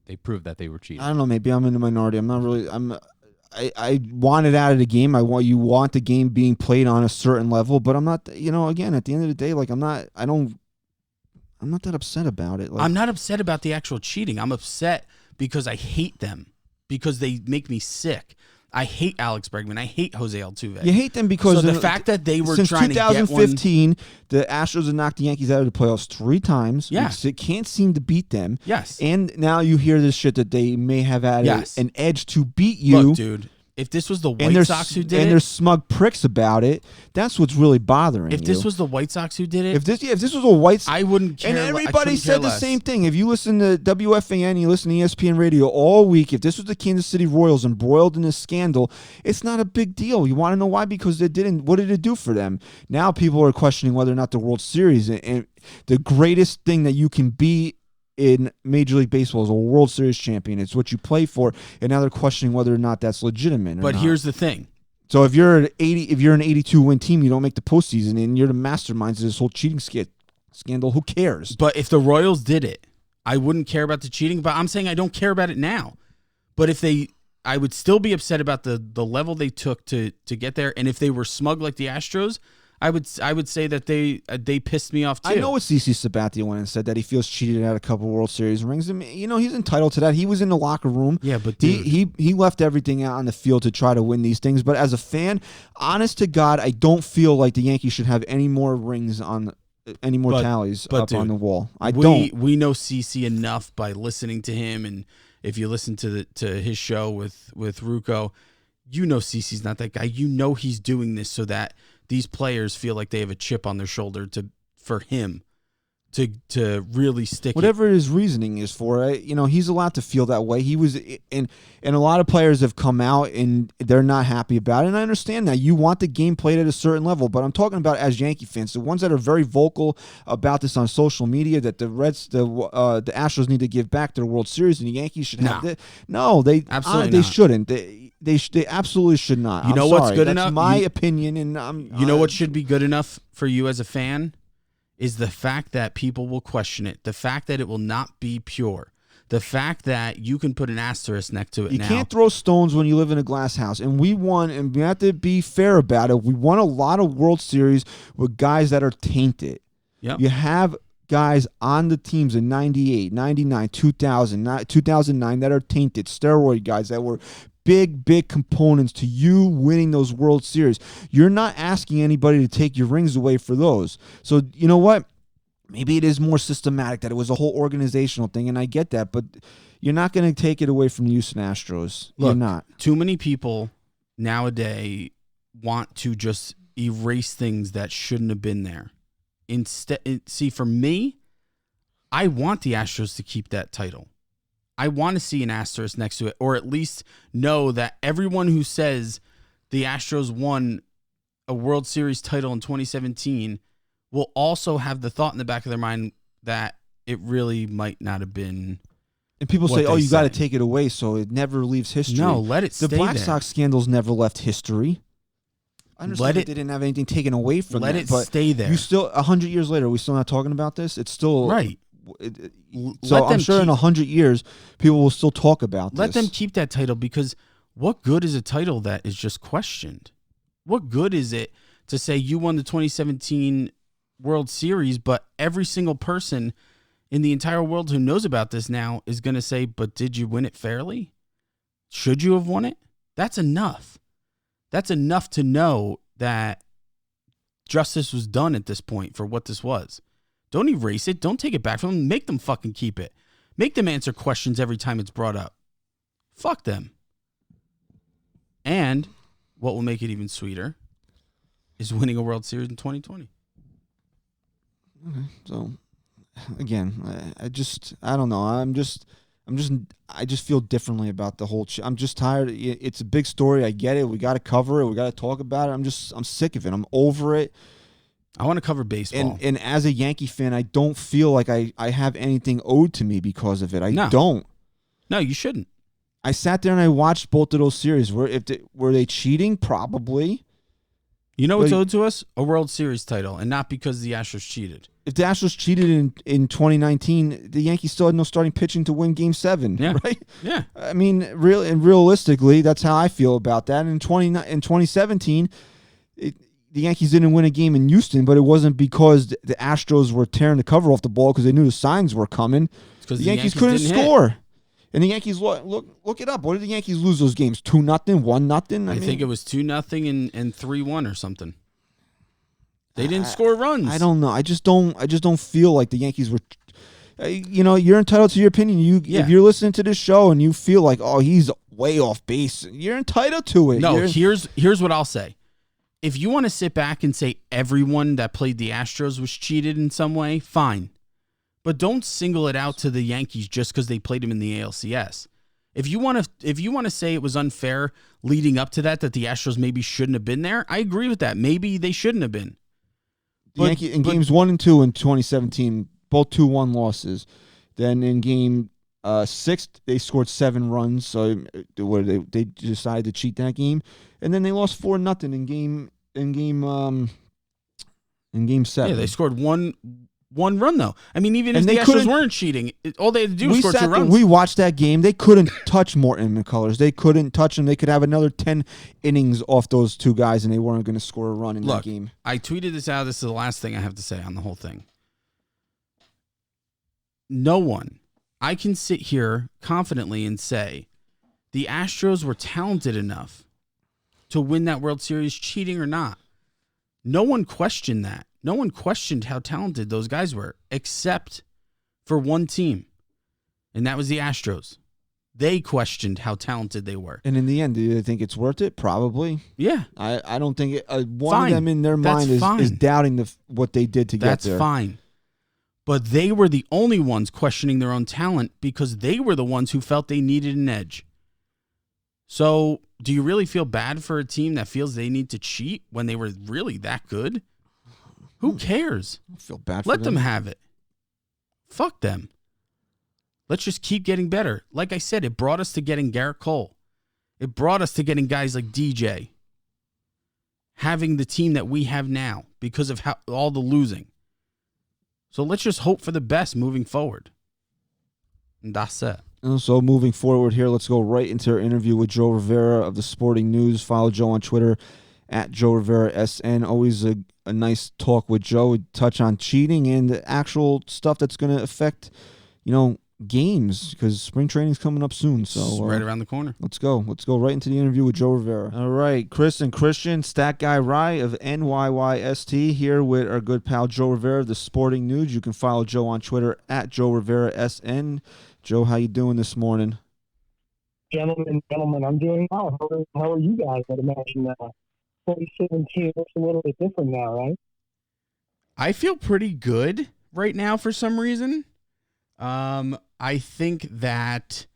they proved that they were cheating. I don't know. Maybe I'm in the minority. I'm not really. I want it out of the game. You want the game being played on a certain level, but I'm not. Again, at the end of the day, I'm not that upset about it. I'm not upset about the actual cheating. I'm upset because I hate them because they make me sick. I hate Alex Bregman. I hate Jose Altuve. You hate them because the fact that they were since trying 2015, to get the Astros have knocked the Yankees out of the playoffs 3 times. Yeah. It can't seem to beat them. Yes. And now you hear this shit that they may have had an edge to beat you. Look, dude, if this was the White Sox who did it, and they're smug pricks about it, that's what's really bothering you. If this was the White Sox who did it, if this was a White Sox, I wouldn't care. And everybody said the same thing. If you listen to WFAN, you listen to ESPN radio all week, if this was the Kansas City Royals embroiled in this scandal, it's not a big deal. You want to know why? Because they didn't. What did it do for them? Now people are questioning whether or not the World Series and the greatest thing that you can be in Major League Baseball is a World Series champion. It's what you play for, and now they're questioning whether or not that's legitimate. But here's the thing: so if you're an 82 win team, you don't make the postseason, and you're the masterminds of this whole cheating scandal. Who cares? But if the Royals did it, I wouldn't care about the cheating. But I'm saying I don't care about it now. But I would still be upset about the level they took to get there. And if they were smug like the Astros, I would say that they pissed me off too. I know what CC Sabathia went and said that he feels cheated at a couple World Series rings. I mean, he's entitled to that. He was in the locker room. Yeah, but he left everything out on the field to try to win these things. But as a fan, honest to God, I don't feel like the Yankees should have any more rings tallies up on the wall. We know CC enough by listening to him, and if you listen to his show with Rucco, CC's not that guy. He's doing this so that these players feel like they have a chip on their shoulder for him to really stick. Whatever his reasoning is for it, he's allowed to feel that way. He was, and a lot of players have come out and they're not happy about it. And I understand that you want the game played at a certain level, but I'm talking about as Yankee fans, the ones that are very vocal about this on social media, that the Astros need to give back their World Series and the Yankees should have it. No, they absolutely they shouldn't. They absolutely should not. What's good enough? That's my opinion, and what should be good enough for you as a fan is the fact that people will question it, the fact that it will not be pure, the fact that you can put an asterisk next to it. You can't throw stones when you live in a glass house, and we won, and we have to be fair about it. We won a lot of World Series with guys that are tainted. Yep. You have guys on the teams in 98, 99, 2000, 2009 that are tainted, steroid guys that were big components to you winning those World Series. You're not asking anybody to take your rings away for those. So you know what? Maybe it is more systematic, that it was a whole organizational thing, and I get that, but you're not going to take it away from the Houston Astros. Look, you're not. Too many people nowadays want to just erase things that shouldn't have been there. Instead, see, for me, I want the Astros to keep that title. I want to see an asterisk next to it, or at least know that everyone who says the Astros won a World Series title in 2017 will also have the thought in the back of their mind that it really might not have been. And people say, you got to take it away so it never leaves history. No, let it stay there. The Black Sox scandals never left history. I understand that they didn't have anything taken away from let it, it stay there. You still, 100 years later, are we still not talking about this? It's still... Right. So I'm sure in 100 years, people will still talk about this. Let them keep that title, because what good is a title that is just questioned? What good is it to say you won the 2017 World Series, but every single person in the entire world who knows about this now is going to say, but did you win it fairly? Should you have won it? That's enough. That's enough to know that justice was done at this point for what this was. Don't erase it. Don't take it back from them. Make them fucking keep it. Make them answer questions every time it's brought up. Fuck them. And what will make it even sweeter is winning a World Series in 2020. Okay. So, again, I don't know. I just feel differently about the whole. I'm just tired. It's a big story. I get it. We got to cover it. We got to talk about it. I'm sick of it. I'm over it. I want to cover baseball. And as a Yankee fan, I don't feel like I have anything owed to me because of it. I don't. No, you shouldn't. I sat there and I watched both of those series. Were they cheating? Probably. You know what's owed to us? A World Series title, and not because the Astros cheated. If the Astros cheated in 2019, the Yankees still had no starting pitching to win Game 7, right? Yeah. I mean, realistically, that's how I feel about that. In 2017, the Yankees didn't win a game in Houston, but it wasn't because the Astros were tearing the cover off the ball because they knew the signs were coming. Because the Yankees couldn't score. Hit. And the Yankees, look it up. What did the Yankees lose those games? 2-0, 1-0? I think it was 2-0 and 3-1 or something. They didn't score runs. I don't know. I just don't feel like the Yankees were. You're entitled to your opinion. If you're listening to this show and you feel like, he's way off base, you're entitled to it. No, here's what I'll say. If you want to sit back and say everyone that played the Astros was cheated in some way, fine. But don't single it out to the Yankees just because they played them in the ALCS. If you want to say it was unfair leading up to that the Astros maybe shouldn't have been there, I agree with that. Maybe they shouldn't have been. Games 1 and 2 in 2017, both 2-1 losses. Then in game 6, they scored 7 runs. So they decided to cheat that game, and then they lost 4-0 in game 7. Yeah, they scored one one run, though. I mean, even if the Astros weren't cheating, all they had to do was score 2 runs. We watched that game. They couldn't touch Morton McCullers. They couldn't touch him. They could have another 10 innings off those 2 guys, and they weren't going to score a run in that game. I tweeted this out. This is the last thing I have to say on the whole thing. No one. I can sit here confidently and say the Astros were talented enough to win that World Series, cheating or not. No one questioned that. No one questioned how talented those guys were, except for one team, and that was the Astros. They questioned how talented they were. And in the end, do you think it's worth it? Probably. Yeah. I don't think one of them in their mind is doubting what they did to get there. That's fine. But they were the only ones questioning their own talent because they were the ones who felt they needed an edge. So do you really feel bad for a team that feels they need to cheat when they were really that good? Who cares? I feel bad for Let them have it. Fuck them. Let's just keep getting better. Like I said, it brought us to getting Gerrit Cole. It brought us to getting guys like DJ. Having the team that we have now because of all the losing. So let's just hope for the best moving forward. And that's it. So moving forward here, let's go right into our interview with Joe Rivera of the Sporting News. Follow Joe on Twitter at Joe Rivera SN. Always a nice talk with Joe. We touch on cheating and the actual stuff that's going to affect, games because spring training's coming up soon. So right around the corner. Let's go right into the interview with Joe Rivera. All right, Chris and Christian, Stat Guy Rye of NYYST here with our good pal Joe Rivera of the Sporting News. You can follow Joe on Twitter at Joe Rivera SN. Joe, how you doing this morning? Gentlemen, I'm doing well. How are you guys? I'd imagine 2017 looks a little bit different now, right? I feel pretty good right now for some reason. I think that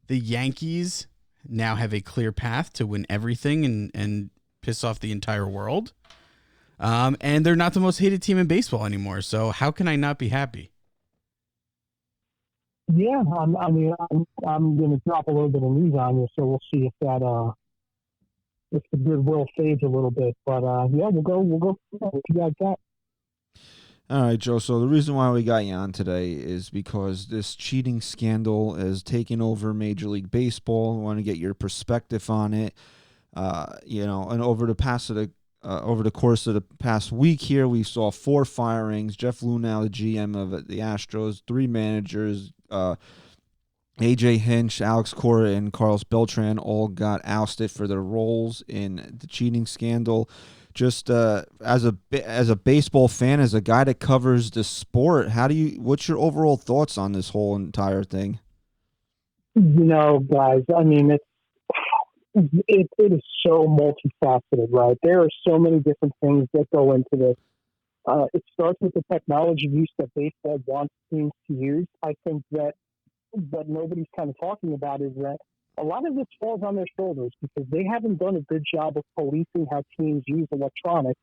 the Yankees now have a clear path to win everything and piss off the entire world. And they're not the most hated team in baseball anymore. So how can I not be happy? Yeah, I'm going to drop a little bit of news on you, so we'll see if the goodwill fades a little bit. But yeah, we'll go. What you guys got? All right, Joe. So the reason why we got you on today is because this cheating scandal has taken over Major League Baseball. I want to get your perspective on it. And over the course of the past week here, we saw 4 firings. Jeff Lunau, the GM of the Astros, 3 managers, AJ Hinch, Alex Cora, and Carlos Beltran all got ousted for their roles in the cheating scandal. Just as a baseball fan, as a guy that covers the sport, what's your overall thoughts on this whole entire thing? Guys, I mean, it is so multifaceted, right? There are so many different things that go into this. It starts with the technology use that baseball wants teams to use. I think that what nobody's kind of talking about is that a lot of this falls on their shoulders because they haven't done a good job of policing how teams use electronics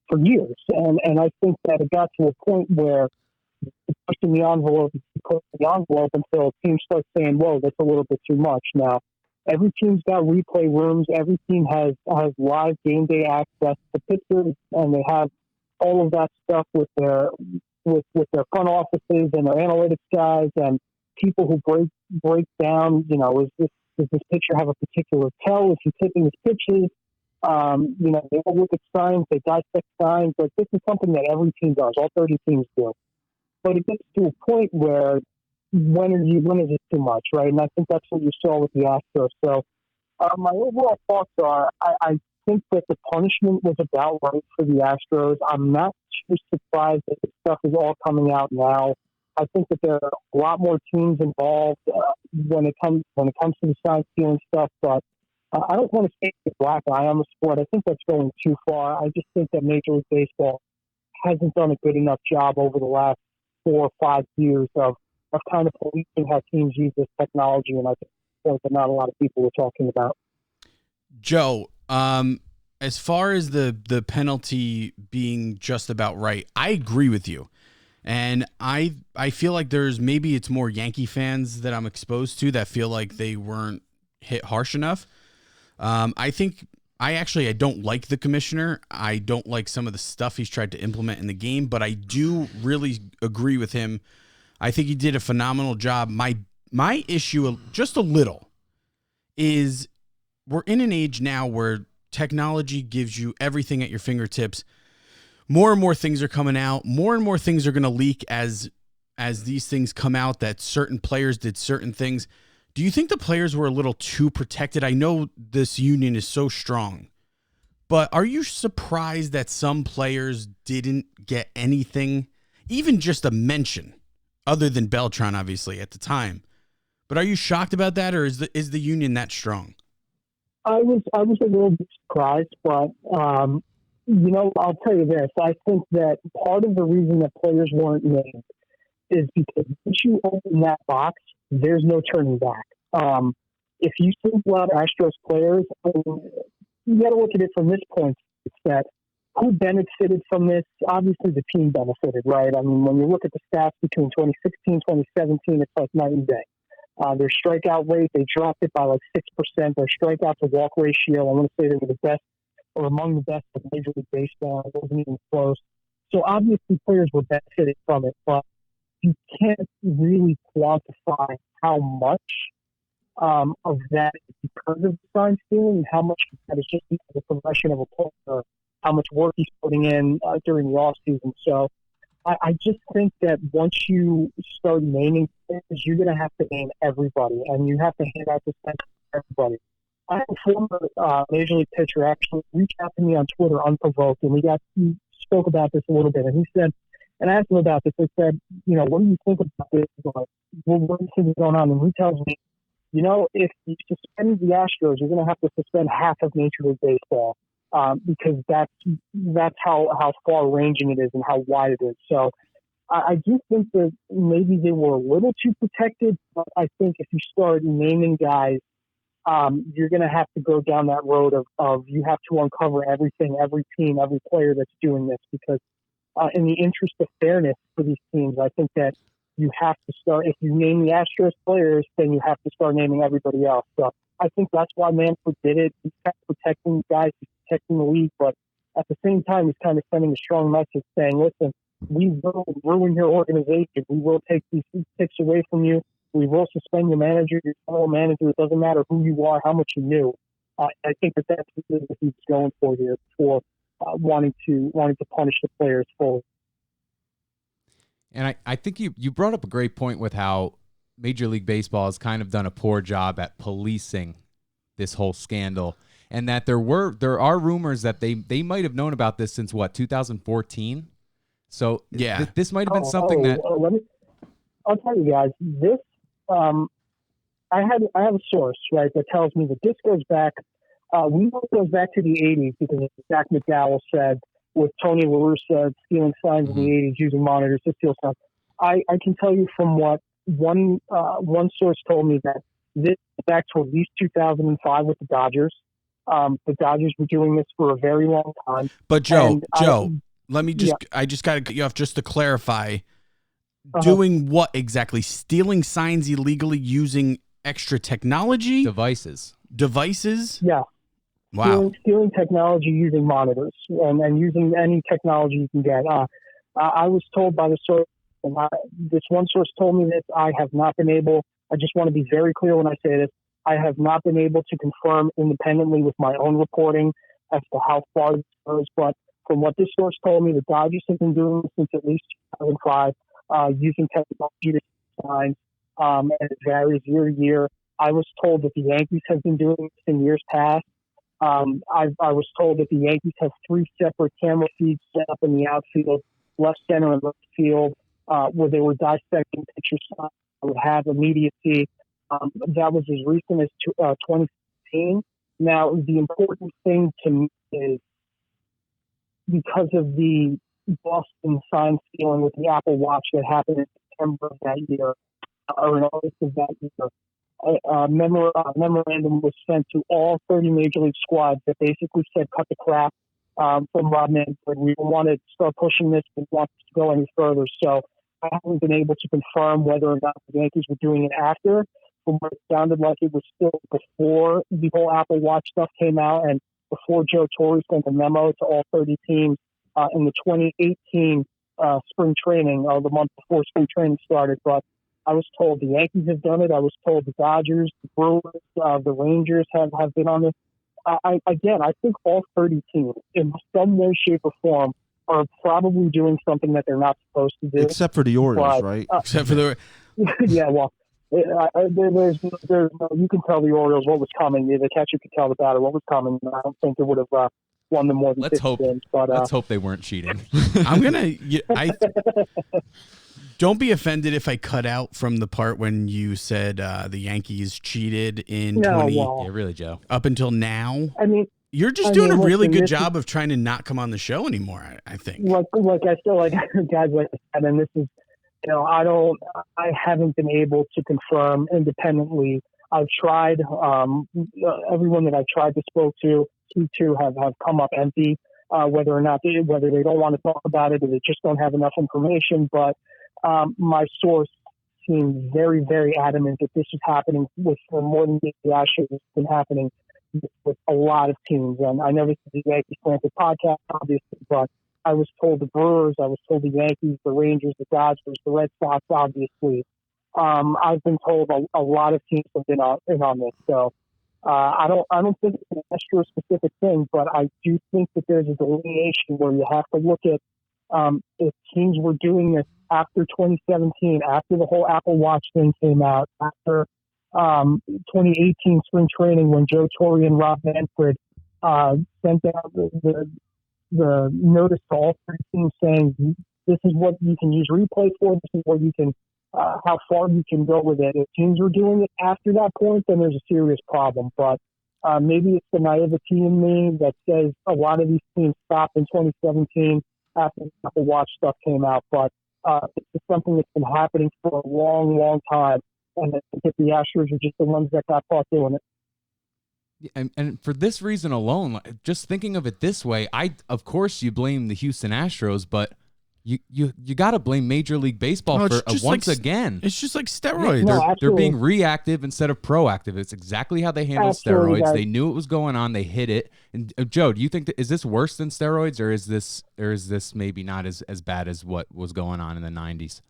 for years. And I think that it got to a point where pushing the envelope until teams start saying, whoa, that's a little bit too much. Now, every team's got replay rooms. Every team has live game day access to pitchers, and they have all of that stuff with their front offices and their analytics guys and people who break down, does this pitcher have a particular tell? Is he tipping his pitches? They all look at signs, they dissect signs. Like, this is something that every team does, all 30 teams do. But it gets to a point where when is it too much, right? And I think that's what you saw with the Astros. So my overall thoughts are, I think that the punishment was about right for the Astros. I'm not too surprised that this stuff is all coming out now. I think that there are a lot more teams involved when it comes to the sign stealing stuff, but I don't want to say the black eye on the sport. I think that's going too far. I just think that Major League Baseball hasn't done a good enough job over the last 4 or 5 years of kind of policing how teams use this technology, and I think that not a lot of people are talking about. Joe, as far as the penalty being just about right, I agree with you. And I feel like maybe it's more Yankee fans that I'm exposed to that feel like they weren't hit harsh enough. I think I don't like the commissioner. I don't like some of the stuff he's tried to implement in the game, but I do really agree with him. I think he did a phenomenal job. My issue, just a little, is we're in an age now where technology gives you everything at your fingertips. More and more things are coming out. More and more things are going to leak as these things come out that certain players did certain things. Do you think the players were a little too protected? I know this union is so strong, but are you surprised that some players didn't get anything, even just a mention, other than Beltran, obviously, at the time? But are you shocked about that, or is the union that strong? I was a little bit surprised, but I'll tell you this. I think that part of the reason that players weren't named is because once you open that box, there's no turning back. If you single out Astros players, you got to look at it from this point. It's that who benefited from this? Obviously, the team benefited, right? I mean, when you look at the stats between 2016 2017, it's like night and day. Their strikeout rate, they dropped it by like 6%. Their strikeout to walk ratio, I want to say they were the best or among the best of Major League Baseball. It wasn't even close. So obviously players were benefiting from it, but you can't really quantify how much of that is because of sign stealing and how much of that is just because of the progression of a player, how much work he's putting in during the offseason. So I just think that once you start naming players, you're going to have to name everybody, and you have to hand out the sense to everybody. I had a former Major League pitcher actually reach out to me on Twitter unprovoked, and we spoke about this a little bit, and he said, and I asked him about this, I said, what do you think about this? Like, what do you think is going on? And he tells me, if you suspend the Astros, you're going to have to suspend half of Major League Baseball because that's how far-ranging it is and how wide it is. So I do think that maybe they were a little too protected, but I think if you start naming guys, you're going to have to go down that road of you have to uncover everything, every team, every player that's doing this, because in the interest of fairness for these teams, I think that you have to start, if you name the Astros players, then you have to start naming everybody else. So I think that's why Manfred did it. He's kept protecting guys, he's protecting the league, but at the same time, he's kind of sending a strong message saying, listen, we will ruin your organization. We will take these picks away from you. We will suspend your manager, your fellow manager. It doesn't matter who you are, how much you knew. I think that's really what he's going for here, for wanting to punish the players fully. And I think you brought up a great point with how Major League Baseball has kind of done a poor job at policing this whole scandal, and that there are rumors that they might have known about this since 2014. So yeah, this might have been something that. I'll tell you guys this. I have a source, right, that tells me that this goes back. We know it goes back to the 80s because Zach McDowell said with Tony La Russa stealing signs in the 80s using monitors to steal signs. I can tell you from what one source told me that this is back to at least 2005 with the Dodgers. The Dodgers were doing this for a very long time. But Joe, let me just, I just got to cut you off just to clarify. Doing what exactly? Stealing signs illegally using extra technology? Devices? Yeah. Wow. Stealing technology using monitors and using any technology you can get. I was told by the source, and this one source told me this, I just want to be very clear when I say this, I have not been able to confirm independently with my own reporting as to how far this goes, but from what this source told me, the Dodgers have been doing this since at least 2005. Using technology to signs, and it varies year to year. I was told that the Yankees have been doing this in years past. I was told that the Yankees have 3 separate camera feeds set up in the outfield, left center and left field, where they were dissecting picture signs that would have immediacy. That was as recent as 2015. Now, the important thing to me is because of the Boston sign stealing with the Apple Watch that happened in September of that year, or in August of that year. A memorandum was sent to all 30 Major League squads that basically said, cut the crap from Rob Manfred. We don't want to start pushing this. We want to go any further. So I haven't been able to confirm whether or not the Yankees were doing it after. From what it sounded like, it was still before the whole Apple Watch stuff came out. And before Joe Torre sent a memo to all 30 teams in the 2018 spring training, the month before spring training started. But I was told the Yankees have done it. I was told the Dodgers, the Brewers, the Rangers have been on this. I think all 30 teams, in some way, shape, or form, are probably doing something that they're not supposed to do. Except for the Orioles, right? Except for the... Yeah, well, there's you can tell the Orioles what was coming. The catcher could tell the batter what was coming. I don't think it would have won them more than 50 games. But let's hope they weren't cheating. I'm going to... Don't be offended if I cut out from the part when you said the Yankees cheated in 20... Yeah, really, Joe. Up until now? I mean... You're just doing a really good job of trying to not come on the show anymore, I think. Like I feel like guys like that, and this is, I haven't been able to confirm independently. I've tried, everyone that I've tried to speak to have come up empty, whether they don't want to talk about it or they just don't have enough information. But my source seems very, very adamant that this is happening with more than the Astros. It's been happening with a lot of teams. And I know this is the NYYST Podcast, obviously, but I was told the Brewers, I was told the Yankees, the Rangers, the Dodgers, the Red Sox, obviously. I've been told a lot of teams have been in on this. So I don't think it's an Astros specific thing, but I do think that there's a delineation where you have to look at if teams were doing this after 2017, after the whole Apple Watch thing came out, after 2018 spring training when Joe Torre and Rob Manfred sent out the notice to all three teams saying this is what you can use replay for, this is what you can, how far you can go with it. If teams were doing it after that point, then there's a serious problem. But maybe it's the naivety in me that says a lot of these teams stopped in 2017 after the Apple Watch stuff came out. But it's just something that's been happening for a long, long time. And I think the Astros are just the ones that got caught doing it. And for this reason alone, just thinking of it this way, of course you blame the Houston Astros, but you got to blame Major League Baseball for once again. It's just like steroids. No, they're being reactive instead of proactive. It's exactly how they handle steroids. Guys. They knew it was going on. They hit it. And Joe, do you think is this worse than steroids, or is this maybe not as bad as what was going on in the 90s?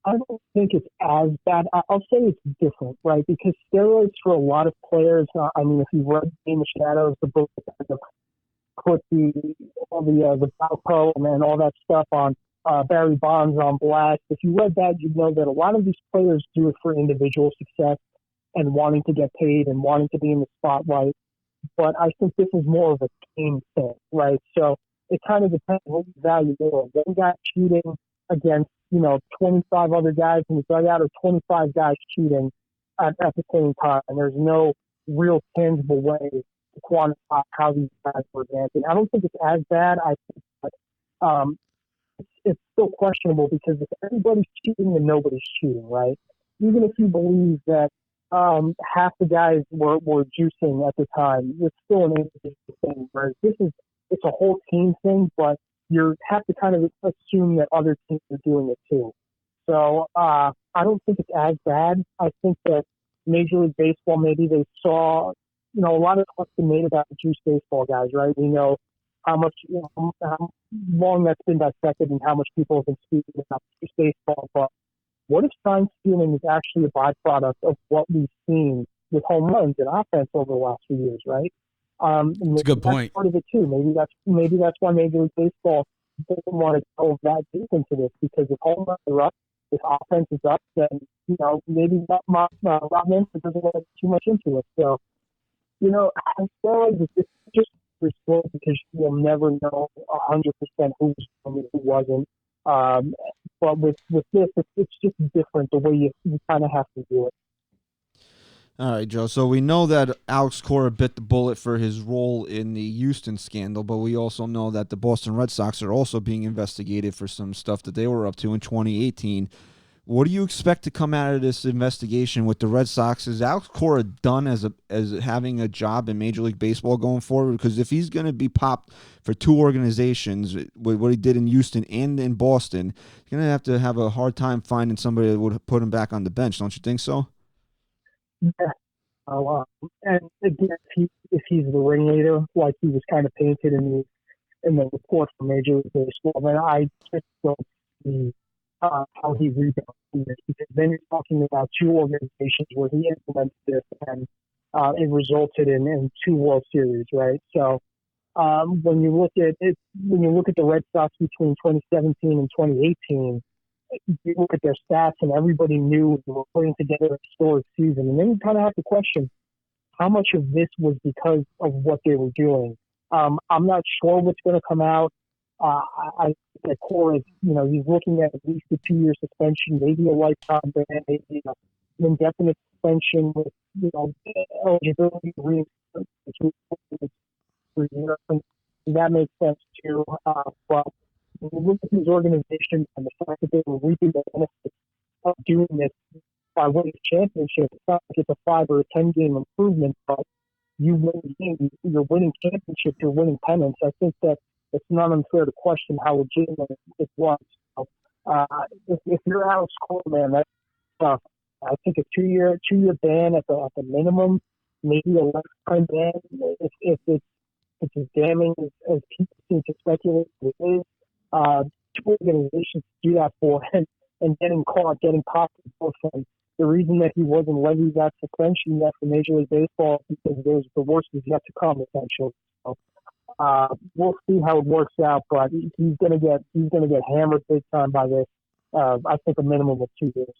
I don't think it's as bad. I'll say it's different, right? Because steroids for a lot of players, if you read In the Shadows, the book that kind of put the Balco and all that stuff on Barry Bonds on blast, if you read that, you'd know that a lot of these players do it for individual success and wanting to get paid and wanting to be in the spotlight. But I think this is more of a team thing, right? So it kind of depends on what you value more. One guy cheating against 25 other guys in the dugout, or 25 guys cheating at the same time. And there's no real tangible way to quantify how these guys were advancing. I don't think it's as bad. I think that it's still questionable, because if everybody's cheating, then nobody's cheating, right? Even if you believe that half the guys were juicing at the time, it's still an individual thing. Whereas it's a whole team thing, but you have to kind of assume that other teams are doing it too. So I don't think it's as bad. I think that Major League Baseball, maybe they saw, a lot of talk's been made about the juice baseball guys, right? We know how much, how long that's been dissected and how much people have been speaking about juice baseball. But what if sign stealing is actually a byproduct of what we've seen with home runs and offense over the last few years, right? That's a good point. Part of it too. Maybe that's why Major League Baseball doesn't want to go that deep into this, because if home runs are up, if offense is up, then maybe Rob Manfred doesn't want to get too much into it. So I feel like it's just risky, because you'll never know 100% who was doing it, who wasn't. But with this, it's just different the way you kind of have to do it. All right, Joe. So we know that Alex Cora bit the bullet for his role in the Houston scandal, but we also know that the Boston Red Sox are also being investigated for some stuff that they were up to in 2018. What do you expect to come out of this investigation with the Red Sox? Is Alex Cora done as having a job in Major League Baseball going forward? Because if he's going to be popped for two organizations, with what he did in Houston and in Boston, he's going to have a hard time finding somebody that would put him back on the bench. Don't you think so? Yeah. And again, if he's the ringleader, like he was kind of painted in the report from Major League Baseball. And I just don't see how he rebounds from this, because then you're talking about two organizations where he implemented this, and it resulted in 2 World Series, right? So when you look at the Red Sox between 2017 and 2018, you look at their stats, and everybody knew they were putting together a historic season. And then you kind of have to question how much of this was because of what they were doing. I'm not sure what's going to come out. I think that Cora is, he's looking at least a 2-year suspension, maybe a lifetime ban, maybe an indefinite suspension with, eligibility to reinstate for a year. And that makes sense too. But when you look at these organizations and the fact that they were reaping the benefits of doing this by winning championship, it's not like it's a 5 or a 10 game improvement, but you win the game, you're winning championships, you're winning pennants. I think that it's not unfair to question how legitimate it was. So, if you're Alex Cole, man, that's tough. I think a 2-year ban at the minimum, maybe a lifetime ban, if it's as damning as people seem to speculate it is. 2 organizations to do that for, and getting caught, getting popped. And the reason that he wasn't levied that suspension yet for Major League Baseball is because the worst is yet to come, essentially. So, we'll see how it works out, but he's gonna get hammered big time by this. I think a minimum of 2 years.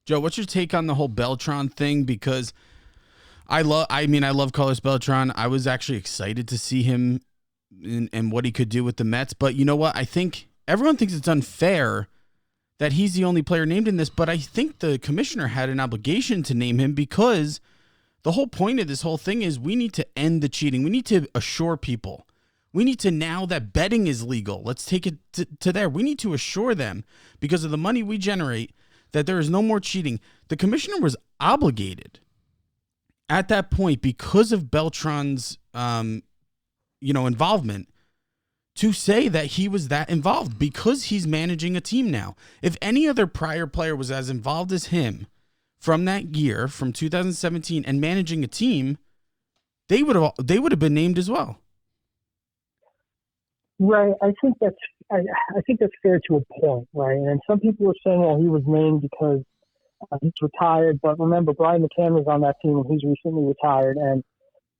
Joe, what's your take on the whole Beltran thing? Because I love Carlos Beltran. I was actually excited to see him and what he could do with the Mets. But you know what? I think everyone thinks it's unfair that he's the only player named in this, but I think the commissioner had an obligation to name him, because the whole point of this whole thing is we need to end the cheating. We need to assure people. We need to, now that betting is legal, let's take it to there. We need to assure them, because of the money we generate, that there is no more cheating. The commissioner was obligated at that point, because of Beltran's involvement, to say that he was that involved, because he's managing a team now. If any other prior player was as involved as him from that year, from 2017, and managing a team, they would have been named as well. Right. I think that's fair to a point, right? And some people are saying, well, he was named because he's retired. But remember, Brian McCann was on that team, and he's recently retired. And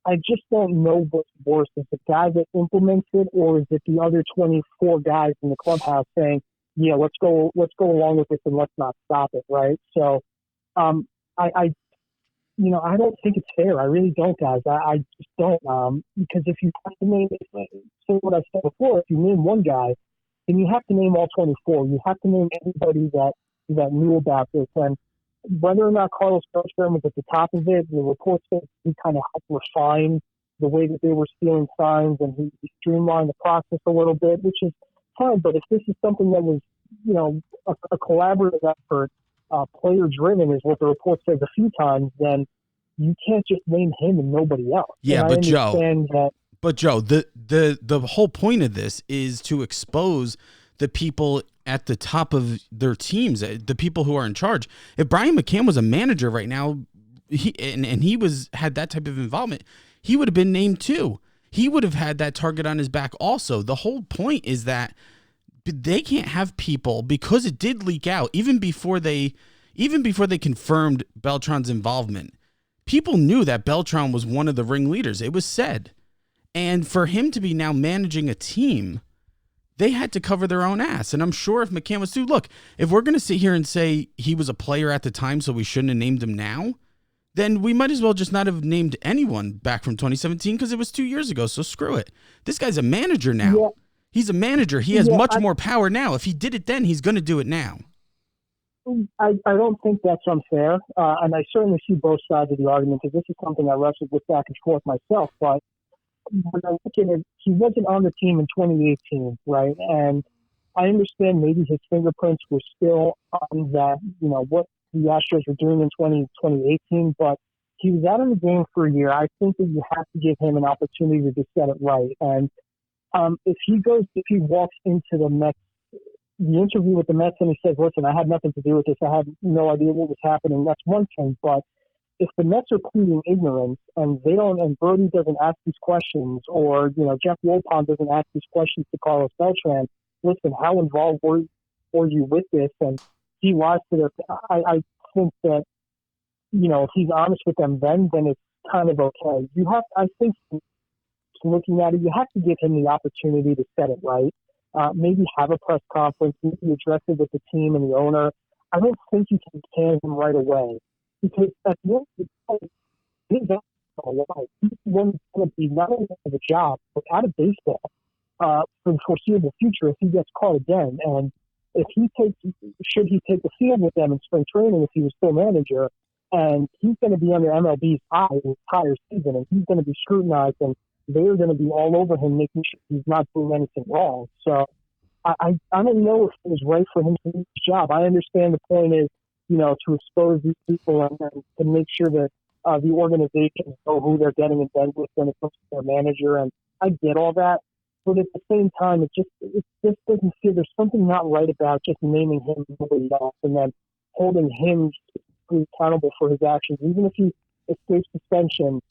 I just don't know what's worse. Is the guy that implements it, or is it the other 24 guys in the clubhouse saying, yeah, let's go along with this and let's not stop it, right? So, I don't think it's fair. I really don't, guys. I just don't. Because if you have to name, say what I said before, if you name one guy, then you have to name all 24. You have to name everybody that knew about this. And whether or not Carlos Beltran was at the top of it, the reports say he kind of helped refine the way that they were stealing signs, and he streamlined the process a little bit, which is fine. But if this is something that was, a collaborative effort, player-driven is what the report says a few times, then you can't just name him and nobody else. Yeah, but Joe, the whole point of this is to expose the people at the top of their teams, the people who are in charge. If Brian McCann was a manager right now, he had that type of involvement, he would have been named too. He would have had that target on his back also. The whole point is that they can't have people, because it did leak out even before they confirmed Beltran's involvement. People knew that Beltran was one of the ringleaders. It was said. And for him to be now managing a team, they had to cover their own ass. And I'm sure if McCann was too, look, if we're going to sit here and say he was a player at the time, so we shouldn't have named him now, then we might as well just not have named anyone back from 2017, because it was 2 years ago. So screw it. This guy's a manager now. Yeah. He's a manager. He has much more power now. If he did it then, he's going to do it now. I don't think that's unfair. And I certainly see both sides of the argument, because this is something I wrestled with back and forth myself. But when I look at it, he wasn't on the team in 2018, right? And I understand maybe his fingerprints were still on that, what the Astros were doing in 2018, but he was out of the game for a year. I think that you have to give him an opportunity to set it right. And if he walks into the interview with the Mets and he says, listen, I had nothing to do with this, I had no idea what was happening, that's one thing. But if the Mets are pleading ignorance and Brody doesn't ask these questions, or Jeff Wilpon doesn't ask these questions to Carlos Beltran, listen, how involved were you with this? And he lies to their. I think that if he's honest with them, then it's kind of okay. I think, looking at it, you have to give him the opportunity to set it right. Maybe have a press conference, maybe address it with the team and the owner. I don't think you can can him right away, because at the end of the day, his life, he's going to be not only out of a job, but out of baseball for the foreseeable future if he gets caught again. And should he take the field with them in spring training if he was still manager, and he's going to be under MLB's eye the entire season, and he's going to be scrutinized, and they're going to be all over him, making sure he's not doing anything wrong. So I don't know if it was right for him to lose his job. I understand the point is, to expose these people and to make sure that the organizations know who they're getting in bed with when it comes to their manager, and I get all that. But at the same time, it just doesn't feel, there's something not right about just naming him nobody else and then holding him accountable for his actions. Even if he escapes suspension,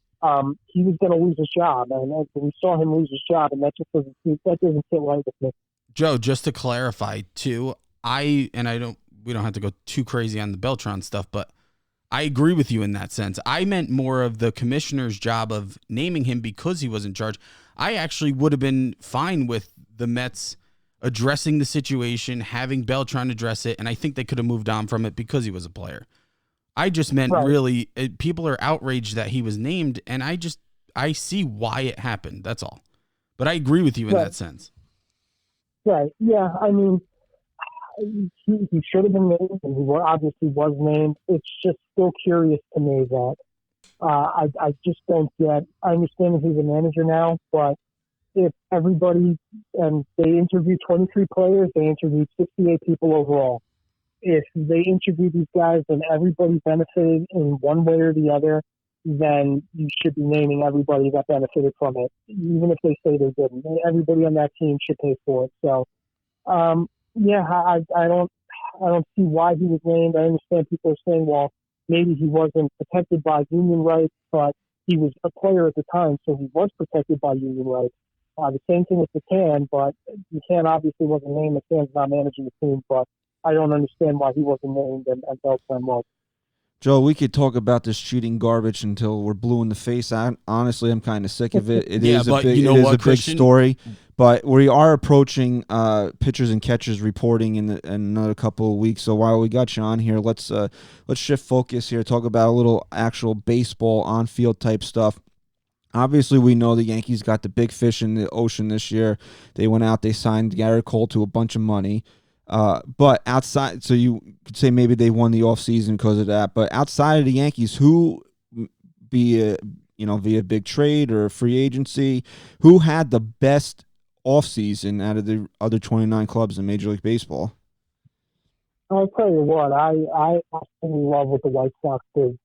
he was going to lose his job, and we saw him lose his job, and that doesn't fit right with me. Joe, just to clarify too, we don't have to go too crazy on the Beltran stuff, but I agree with you in that sense. I meant more of the commissioner's job of naming him because he was in charge. I actually would have been fine with the Mets addressing the situation, having Beltran address it, and I think they could have moved on from it because he was a player. I just meant really, people are outraged that he was named, and I see why it happened. That's all. But I agree with you in that sense. Right. Yeah. I mean, he should have been named, and he obviously was named. It's just still curious to me that I just don't get. I understand that he's a manager now, but if everybody, and they interviewed 23 players, they interviewed 68 people overall. If they interviewed these guys and everybody benefited in one way or the other, then you should be naming everybody that benefited from it, even if they say they didn't. Everybody on that team should pay for it. So, I don't see why he was named. I understand people are saying, well, maybe he wasn't protected by union rights, but he was a player at the time, so he was protected by union rights. The same thing with McCann, but McCann obviously wasn't named. McCann's not managing the team, but I don't understand why he wasn't named and Beltran was. Joe, we could talk about this cheating garbage until we're blue in the face. Honestly, I'm kind of sick of it. It is a big story, but we are approaching pitchers and catchers reporting in another couple of weeks. So while we got you on here, let's shift focus here. Talk about a little actual baseball on-field type stuff. Obviously, we know the Yankees got the big fish in the ocean this year. They went out, they signed Gerrit Cole to a bunch of money. But outside, so you could say maybe they won the offseason because of that. But outside of the Yankees, who, via big trade or free agency, who had the best offseason out of the other 29 clubs in Major League Baseball? I'll tell you what, I absolutely love what the White Sox did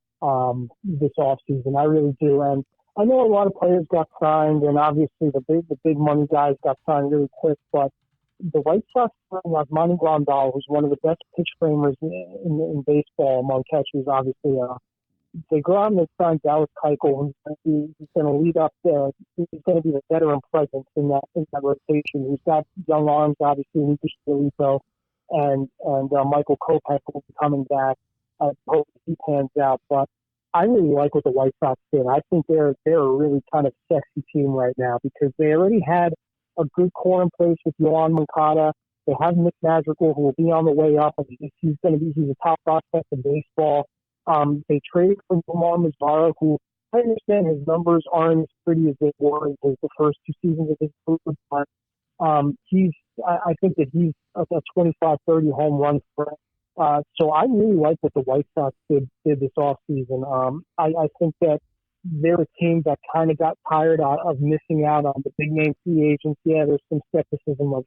this offseason. I really do. And I know a lot of players got signed, and obviously the big money guys got signed really quick, but the White Sox signed Yasmani Grandal, who's one of the best pitch framers in baseball among catchers, obviously. They go out and they signed Dallas Keuchel, who's going to lead up there. He's going to be the veteran presence in that rotation. He's got young arms, obviously, Lucas Giolito, and Michael Kopech will be coming back. I hope he pans out. But I really like what the White Sox did. I think they're a really kind of sexy team right now because they already had a good core in place with Yohan Moncada. They have Nick Madrigal, who will be on the way up. He's a top prospect in baseball. They traded for Nomar Mazara, who I understand his numbers aren't as pretty as they were in the first two seasons of his career, but I think that he's a 25-30 home run threat. So I really like what the White Sox did this offseason. I think that they're a team that kind of got tired of missing out on the big name free agents. Yeah, there's some skepticism of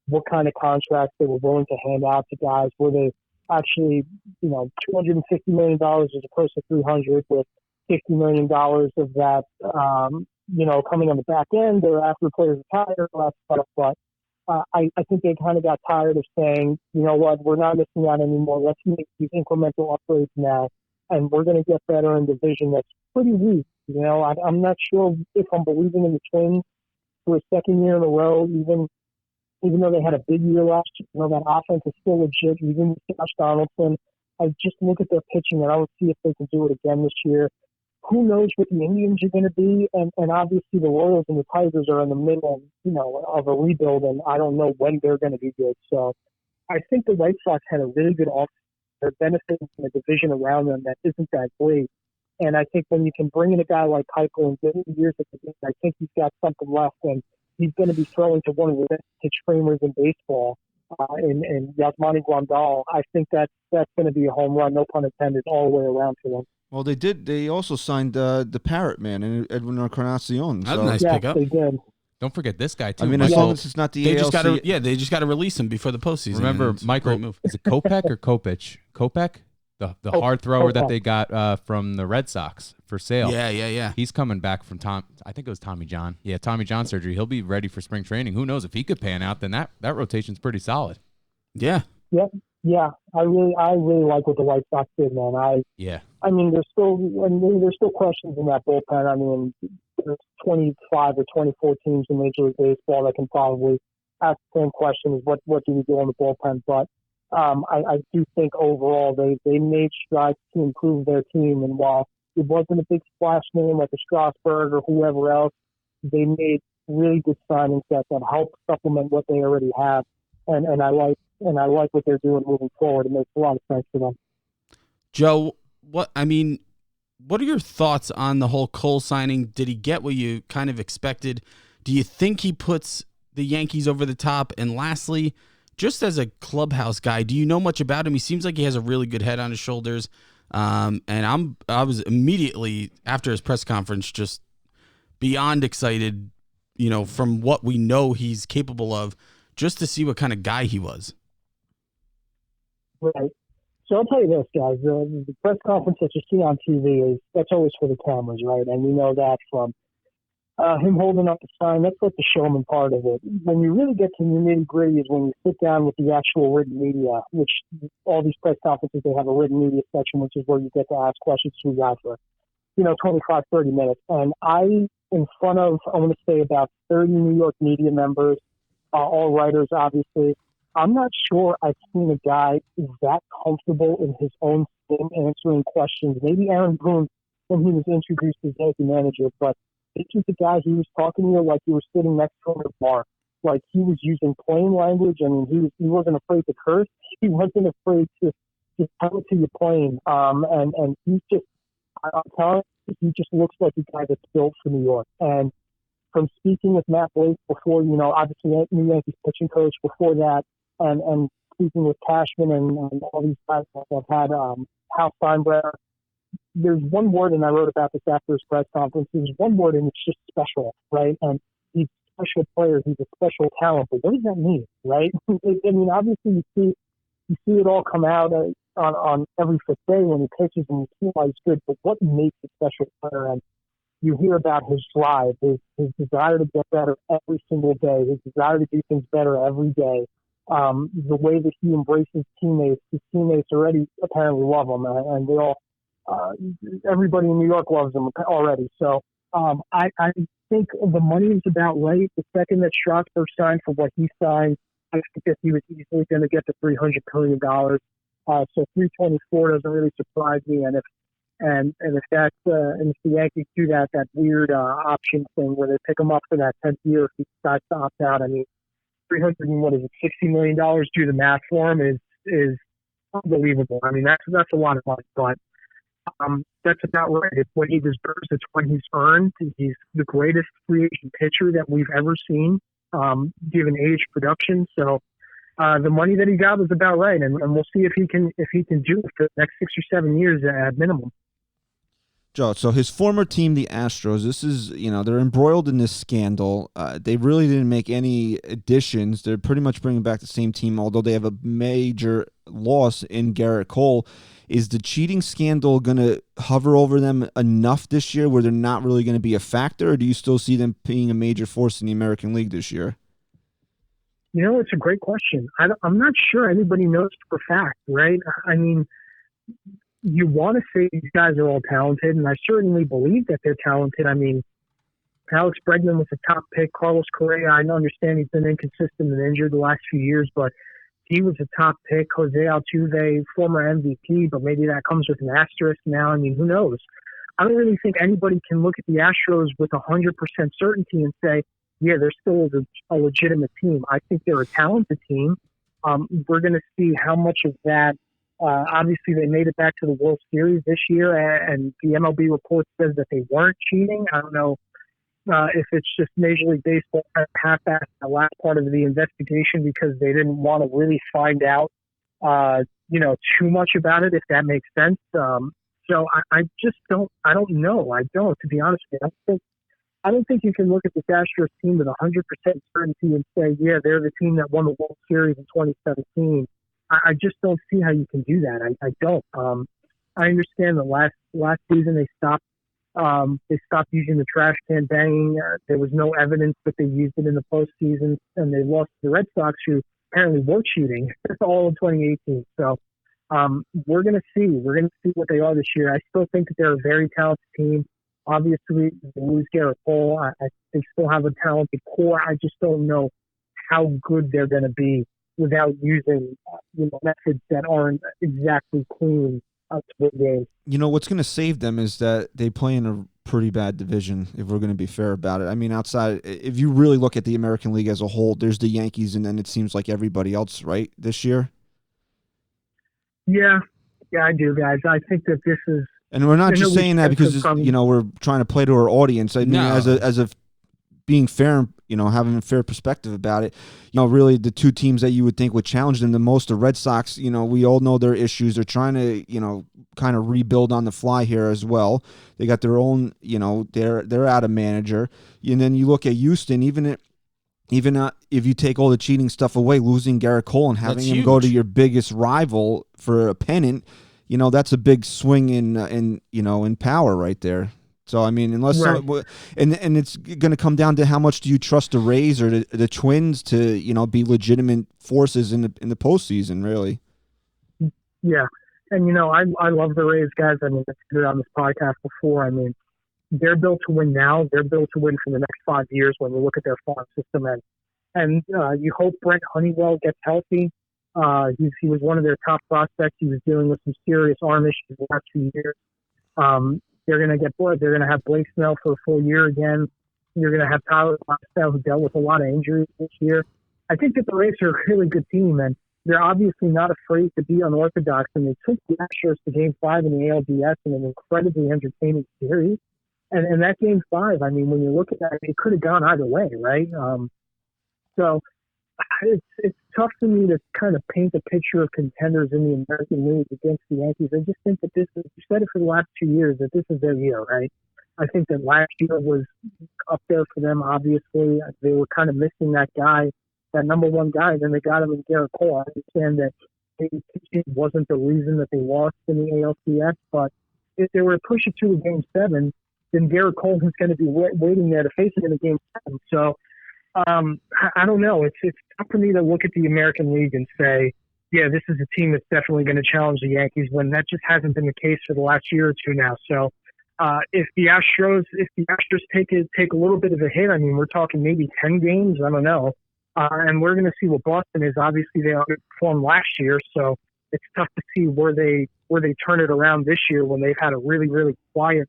what kind of contracts they were willing to hand out to guys. Were they actually, $250 million as opposed to $300, with $50 million of that, coming on the back end or after players retire, all that stuff. But I think they kind of got tired of saying, you know what, we're not missing out anymore. Let's make these incremental upgrades now. and we're going to get better in a division that's pretty weak. You know, I'm not sure if I'm believing in the Twins for a second year in a row, even though they had a big year last year. You know, that offense is still legit, even with Josh Donaldson. I just look at their pitching, and I would see if they can do it again this year. Who knows what the Indians are going to be, and obviously the Royals and the Tigers are in the middle, you know, of a rebuild, and I don't know when they're going to be good. So I think the White Sox had a really good offseason. They're benefiting from a division around them that isn't that great. And I think when you can bring in a guy like Keuchel and give him years at the game, I think he's got something left, and he's going to be throwing to one of the best pitch framers in baseball, in Yasmani Grandal. I think that's going to be a home run, no pun intended, all the way around for them. Well, they did. They also signed the Parrot Man and Edwin Encarnacion. That's a nice pickup. They did. Don't forget this guy too. I mean, as long as it's not the ALC. They just got to release him before the postseason. Remember, Michael, is it Kopech or Kopech? Kopech? The hard thrower that they got from the Red Sox for sale. Yeah. He's coming back from I think it was Tommy John. Yeah, Tommy John surgery. He'll be ready for spring training. Who knows if he could pan out? Then that rotation's pretty solid. Yeah. Yep. Yeah. I really like what the White Sox did, man. I mean, there's still questions in that bullpen. I mean, there's 25 or 24 teams in Major League Baseball that can probably ask the same question as what do we do in the bullpen, but. I do think overall they made strides to improve their team, and while it wasn't a big splash name like a Strasburg or whoever else, they made really good signings that help supplement what they already have, and I like what they're doing moving forward. It makes a lot of sense for them. Joe, what are your thoughts on the whole Cole signing? Did he get what you kind of expected? Do you think he puts the Yankees over the top? And lastly, just as a clubhouse guy, do you know much about him? He seems like he has a really good head on his shoulders. And I was immediately after his press conference just beyond excited, you know, from what we know he's capable of, just to see what kind of guy he was. Right. So I'll tell you this, guys. The press conference that you see on TV that's always for the cameras, right? And we know that from him holding up the sign. That's like the showman part of it. When you really get to the nitty-gritty is when you sit down with the actual written media, which all these press conferences, they have a written media section, which is where you get to ask questions to guys for, 25, 30 minutes. And in front of, I'm going to say about 30 New York media members, all writers, obviously, I'm not sure I've seen a guy that comfortable in his own skin answering questions. Maybe Aaron Boone when he was introduced as Yankee manager, but this was the guy, he was talking to you like you were sitting next to him at a bar. Like he was using plain language. I mean, he wasn't afraid to curse. He wasn't afraid to tell it to you plain. And he's just, I'm telling you, he just looks like a guy that's built for New York. And from speaking with Matt Blake before, obviously New Yankees pitching coach before that, and speaking with Cashman and all these guys that have had Hal Steinbrenner, there's one word, and I wrote about this after his press conference. There's one word, and it's just special, right? And he's a special player. He's a special talent. But what does that mean, right? I mean, obviously, you see it all come out on every fifth day when he pitches, and you see why he's good. But what makes a special player? And you hear about his drive, his desire to get better every single day, his desire to do things better every day. The way that he embraces teammates. His teammates already apparently love him, and they all. Everybody in New York loves him already. So I think the money is about right. The second that Strasburg signed for what he signed, I think that he was easily going to get to $300 million. So 324 doesn't really surprise me. And if the Yankees do that weird option thing where they pick him up for that 10th year if he decides to opt out, I mean, $300 and what is it, $60 million? Do the math for him is unbelievable. I mean, that's a lot of money, but. That's about right. It's what he deserves. It's what he's earned. He's the greatest free agent pitcher that we've ever seen, given age, production. So the money that he got was about right, and we'll see if he can do it for the next 6 or 7 years at minimum. Joe, so his former team, the Astros, this is, they're embroiled in this scandal. They really didn't make any additions. They're pretty much bringing back the same team, although they have a major loss in Gerrit Cole. Is the cheating scandal going to hover over them enough this year where they're not really going to be a factor, or do you still see them being a major force in the American League this year? It's a great question. I'm not sure anybody knows for a fact, right? I mean, you want to say these guys are all talented, and I certainly believe that they're talented. I mean, Alex Bregman was a top pick. Carlos Correa, I understand he's been inconsistent and injured the last few years, but he was a top pick. Jose Altuve, former MVP, but maybe that comes with an asterisk now. I mean, who knows? I don't really think anybody can look at the Astros with 100% certainty and say, yeah, they're still a legitimate team. I think they're a talented team. We're going to see how much of that. Obviously, they made it back to the World Series this year, and the MLB report says that they weren't cheating. I don't know if it's just Major League Baseball half-assed the last part of the investigation because they didn't want to really find out, too much about it, if that makes sense. So I just don't. I don't know. I don't, to be honest with you. I don't think you can look at the Astros team with 100% certainty and say, yeah, they're the team that won the World Series in 2017. I just don't see how you can do that. I don't. I understand the last season they stopped using the trash can banging. There was no evidence that they used it in the postseason, and they lost to the Red Sox, who apparently were cheating all in 2018. So we're going to see. We're going to see what they are this year. I still think that they're a very talented team. Obviously, they lose Gerrit Cole. They still have a talented core. I just don't know how good they're going to be without using methods that aren't exactly clean to win games. What's going to save them is that they play in a pretty bad division, if we're going to be fair about it. I mean, outside, if you really look at the American League as a whole, there's the Yankees, and then it seems like everybody else, right, this year? Yeah, I do, guys. I think that this is... And we're not just saying that because we're trying to play to our audience. I mean, as a being fair, having a fair perspective about it. Really the two teams that you would think would challenge them the most, the Red Sox. We all know their issues. They're trying to kind of rebuild on the fly here as well. They got their own. They're out of manager. And then you look at Houston, even if you take all the cheating stuff away, losing Gerrit Cole and having him go to your biggest rival for a pennant. That's a big swing in power right there. So I mean, unless and it's going to come down to how much do you trust the Rays or the Twins to be legitimate forces in the postseason, really. Yeah, and I love the Rays, guys. I mean, I've said it on this podcast before. I mean, they're built to win now. They're built to win for the next 5 years. When you look at their farm system, and you hope Brent Honeywell gets healthy. He was one of their top prospects. He was dealing with some serious arm issues the last few years. They're going to get bored. They're going to have Blake Snell for a full year again. You're going to have Tyler Lifestyle, who dealt with a lot of injuries this year. I think that the Rays are a really good team, and they're obviously not afraid to be unorthodox. And they took the Astros to Game 5 in the ALDS in an incredibly entertaining series. And that Game 5, I mean, when you look at that, it could have gone either way, right? So it's tough for me to kind of paint a picture of contenders in the American League against the Yankees. I just think that this is, you said it for the last 2 years, that this is their year, right? I think that last year was up there for them, obviously. They were kind of missing that guy, that number one guy, and then they got him in Gerrit Cole. I understand that it wasn't the reason that they lost in the ALCS, but if they were to push it to a Game 7, then Gerrit Cole is going to be waiting there to face it in a Game 7. So, I don't know. It's tough for me to look at the American League and say, yeah, this is a team that's definitely going to challenge the Yankees, when that just hasn't been the case for the last year or two now. So if the Astros take a little bit of a hit, I mean, we're talking maybe 10 games. I don't know. And we're going to see what Boston is. Obviously, they underperformed last year, so it's tough to see where they turn it around this year when they've had a really, really quiet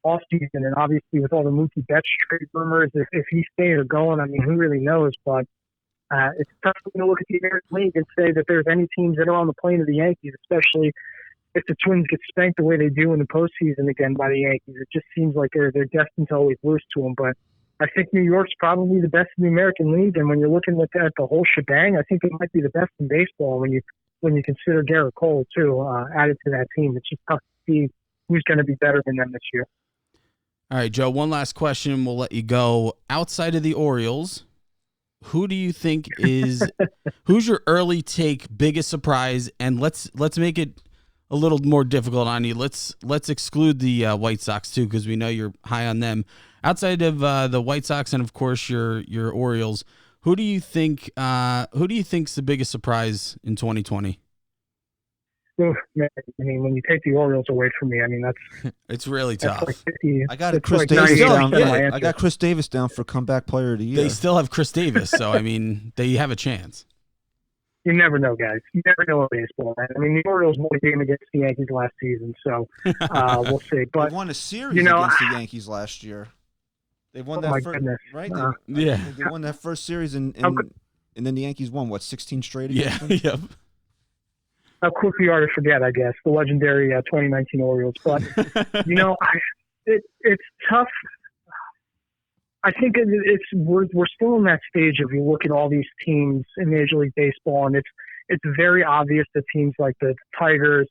offseason, and obviously with all the Mookie Betts trade rumors, if he's staying or going, I mean, who really knows? But it's tough to look at the American League and say that there's any teams that are on the plane of the Yankees, especially if the Twins get spanked the way they do in the postseason again by the Yankees. It just seems like they're destined to always lose to them. But I think New York's probably the best in the American League, and when you're looking at the whole shebang, I think it might be the best in baseball when you consider Gerrit Cole too added to that team. It's just tough to see who's going to be better than them this year. All right, Joe, one last question. We'll let you go. Outside of the Orioles, who do you think is who's your early take biggest surprise? And let's make it a little more difficult on you. Let's exclude the White Sox too, because we know you're high on them. Outside of the White Sox and of course your Orioles, who do you think's the biggest surprise in 2020? Man, I mean, when you take the Orioles away from me, I mean, it's really tough. Like 50, I got Chris Davis down. Yeah, I got Chris Davis down for comeback player of the year. They still have Chris Davis, so I mean, they have a chance. You never know, guys. You never know in baseball, man. I mean, the Orioles won a game against the Yankees last season, so we'll see. But they won a series against the Yankees last year. They won that first, right? They won that first series, and then the Yankees won 16 straight against them? Yep. How quick we are to forget, I guess, the legendary 2019 Orioles. But it's tough. I think we're still in that stage of you look at all these teams in Major League Baseball, and it's very obvious that teams like the Tigers,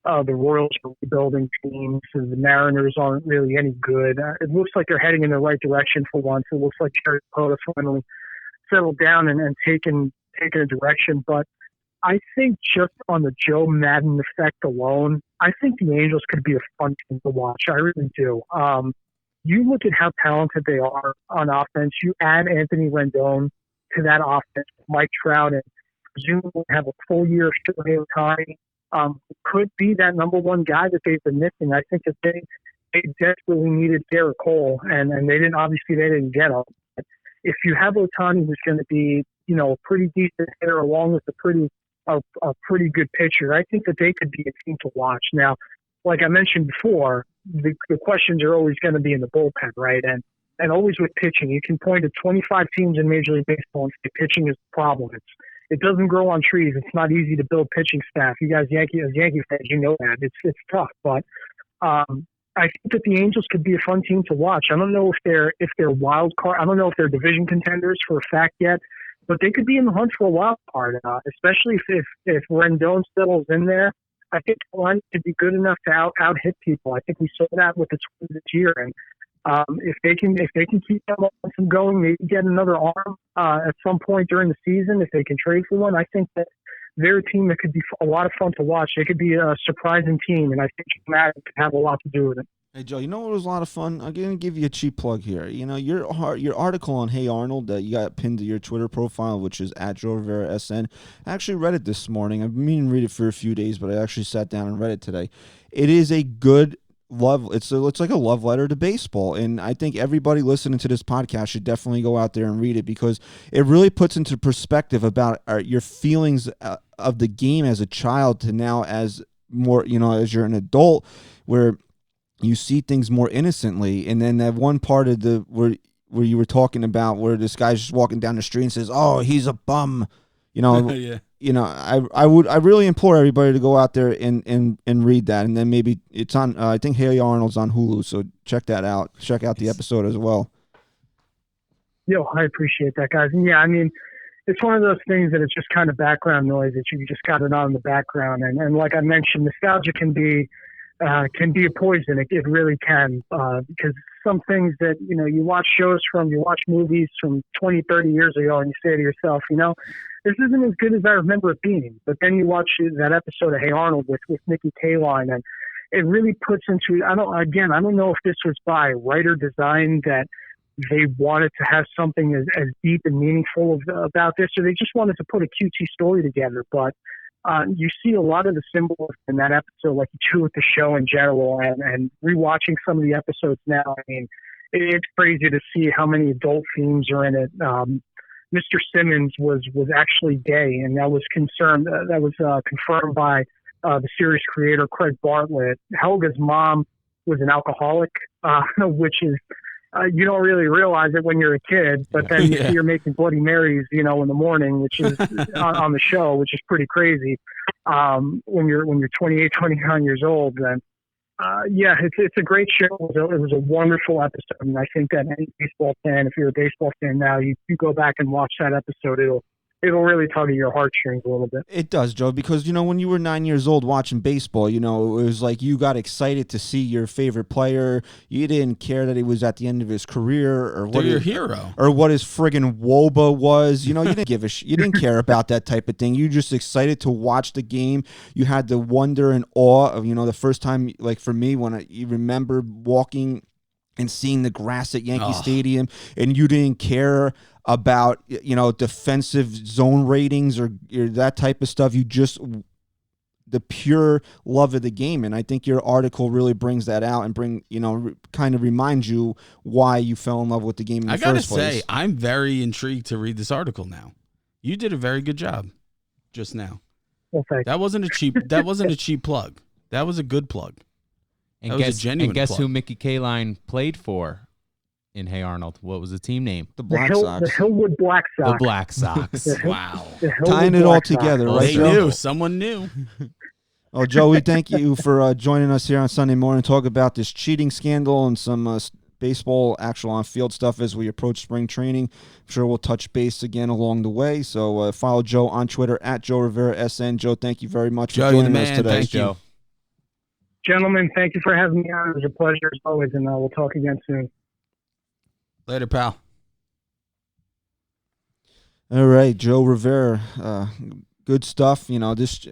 the Royals are rebuilding teams, and the Mariners aren't really any good. It looks like they're heading in the right direction for once. It looks like Gerrit Cole finally settled down and taken a direction. But I think just on the Joe Madden effect alone, I think the Angels could be a fun team to watch. I really do. You look at how talented they are on offense. You add Anthony Rendon to that offense, Mike Trout, and presumably have a full year of Shohei Ohtani. Could be that number one guy that they've been missing. I think that they desperately needed Gerrit Cole, and they didn't get him. But if you have Ohtani, who's going to be a pretty decent hitter along with a pretty good pitcher, I think that they could be a team to watch. Now, like I mentioned before, the questions are always going to be in the bullpen, right? And always with pitching, you can point to 25 teams in Major League Baseball and say pitching is the problem. It doesn't grow on trees. It's not easy to build pitching staff. You guys, Yankee fans, you know that it's tough. But I think that the Angels could be a fun team to watch. I don't know if they're wild card. I don't know if they're division contenders for a fact yet, but they could be in the hunt for a wild card, especially if Rendon settles in there. I think the line could be good enough to out hit people. I think we saw that with the Twins this year, and if they can keep that momentum going, maybe get another arm at some point during the season. If they can trade for one, I think that they're a team that could be a lot of fun to watch. They could be a surprising team, and I think Matt could have a lot to do with it. Hey, Joe, you know what was a lot of fun? I'm going to give you a cheap plug here. Your article on Hey Arnold that you got pinned to your Twitter profile, which is @JoeRiveraSN. I actually read it this morning. I've been meaning to read it for a few days, but I actually sat down and read it today. It is a good love. It's like a love letter to baseball, and I think everybody listening to this podcast should definitely go out there and read it because it really puts into perspective about your feelings of the game as a child to now as more, as you're an adult, where you see things more innocently. And then that one part of where you were talking about where this guy's just walking down the street and says, "Oh, he's a bum," Yeah. I really implore everybody to go out there and read that. And then maybe it's on, I think Hey Arnold's on Hulu. So check that out. Check out the episode as well. Yo, I appreciate that, guys. And yeah, I mean, it's one of those things that it's just kind of background noise that you just got it on in the background. And like I mentioned, nostalgia can be a poison. It really can, because some things that, you watch movies from 20, 30 years ago and you say to yourself, this isn't as good as I remember it being. But then you watch that episode of Hey Arnold with Nikki Kaline, and it really puts into, I don't know if this was by writer design that they wanted to have something as deep and meaningful about this, or they just wanted to put a cutesy story together. But you see a lot of the symbols in that episode, like you do with the show in general, and rewatching some of the episodes now. I mean, it's crazy to see how many adult themes are in it. Mr. Simmons was actually gay, and that was confirmed by the series creator Craig Bartlett. Helga's mom was an alcoholic, which is you don't really realize it when you're a kid, but then you see her making Bloody Marys, in the morning, which is on the show, which is pretty crazy. When you're 28, 29 years old, then it's a great show. It was a wonderful episode, and I think that any baseball fan, if you're a baseball fan now, you go back and watch that episode, it'll really tug at your heartstrings a little bit. It does, Joe, because, when you were 9 years old watching baseball, it was like you got excited to see your favorite player. You didn't care that he was at the end of his career or what your hero or what his friggin' WOBA was. You didn't give a you didn't care about that type of thing. You just excited to watch the game. You had the wonder and awe of, the first time, like for me, when you remember walking and seeing the grass at Yankee Stadium, and you didn't care about, defensive zone ratings or that type of stuff. You just the pure love of the game. And I think your article really brings that out and kind of reminds you why you fell in love with the game in the first place. I gotta say, I'm very intrigued to read this article now. You did a very good job just now. Well, that wasn't a cheap plug. That was a good plug. And guess who Mickey Kaline played for in Hey Arnold? What was the team name? The Black Sox. The Hillwood Black Sox. The Black Sox. Wow. Tying it all together, right? They knew. Someone knew. Oh, Joe, we thank you for joining us here on Sunday morning to talk about this cheating scandal and some baseball actual on-field stuff as we approach spring training. I'm sure we'll touch base again along the way. So follow Joe on Twitter at Joe Rivera SN. Joe, thank you very much for joining us today. Thanks, Joe. Gentlemen, thank you for having me on. It was a pleasure as always, and we'll talk again soon. Later, pal. All right, Joe Rivera. Good stuff. This...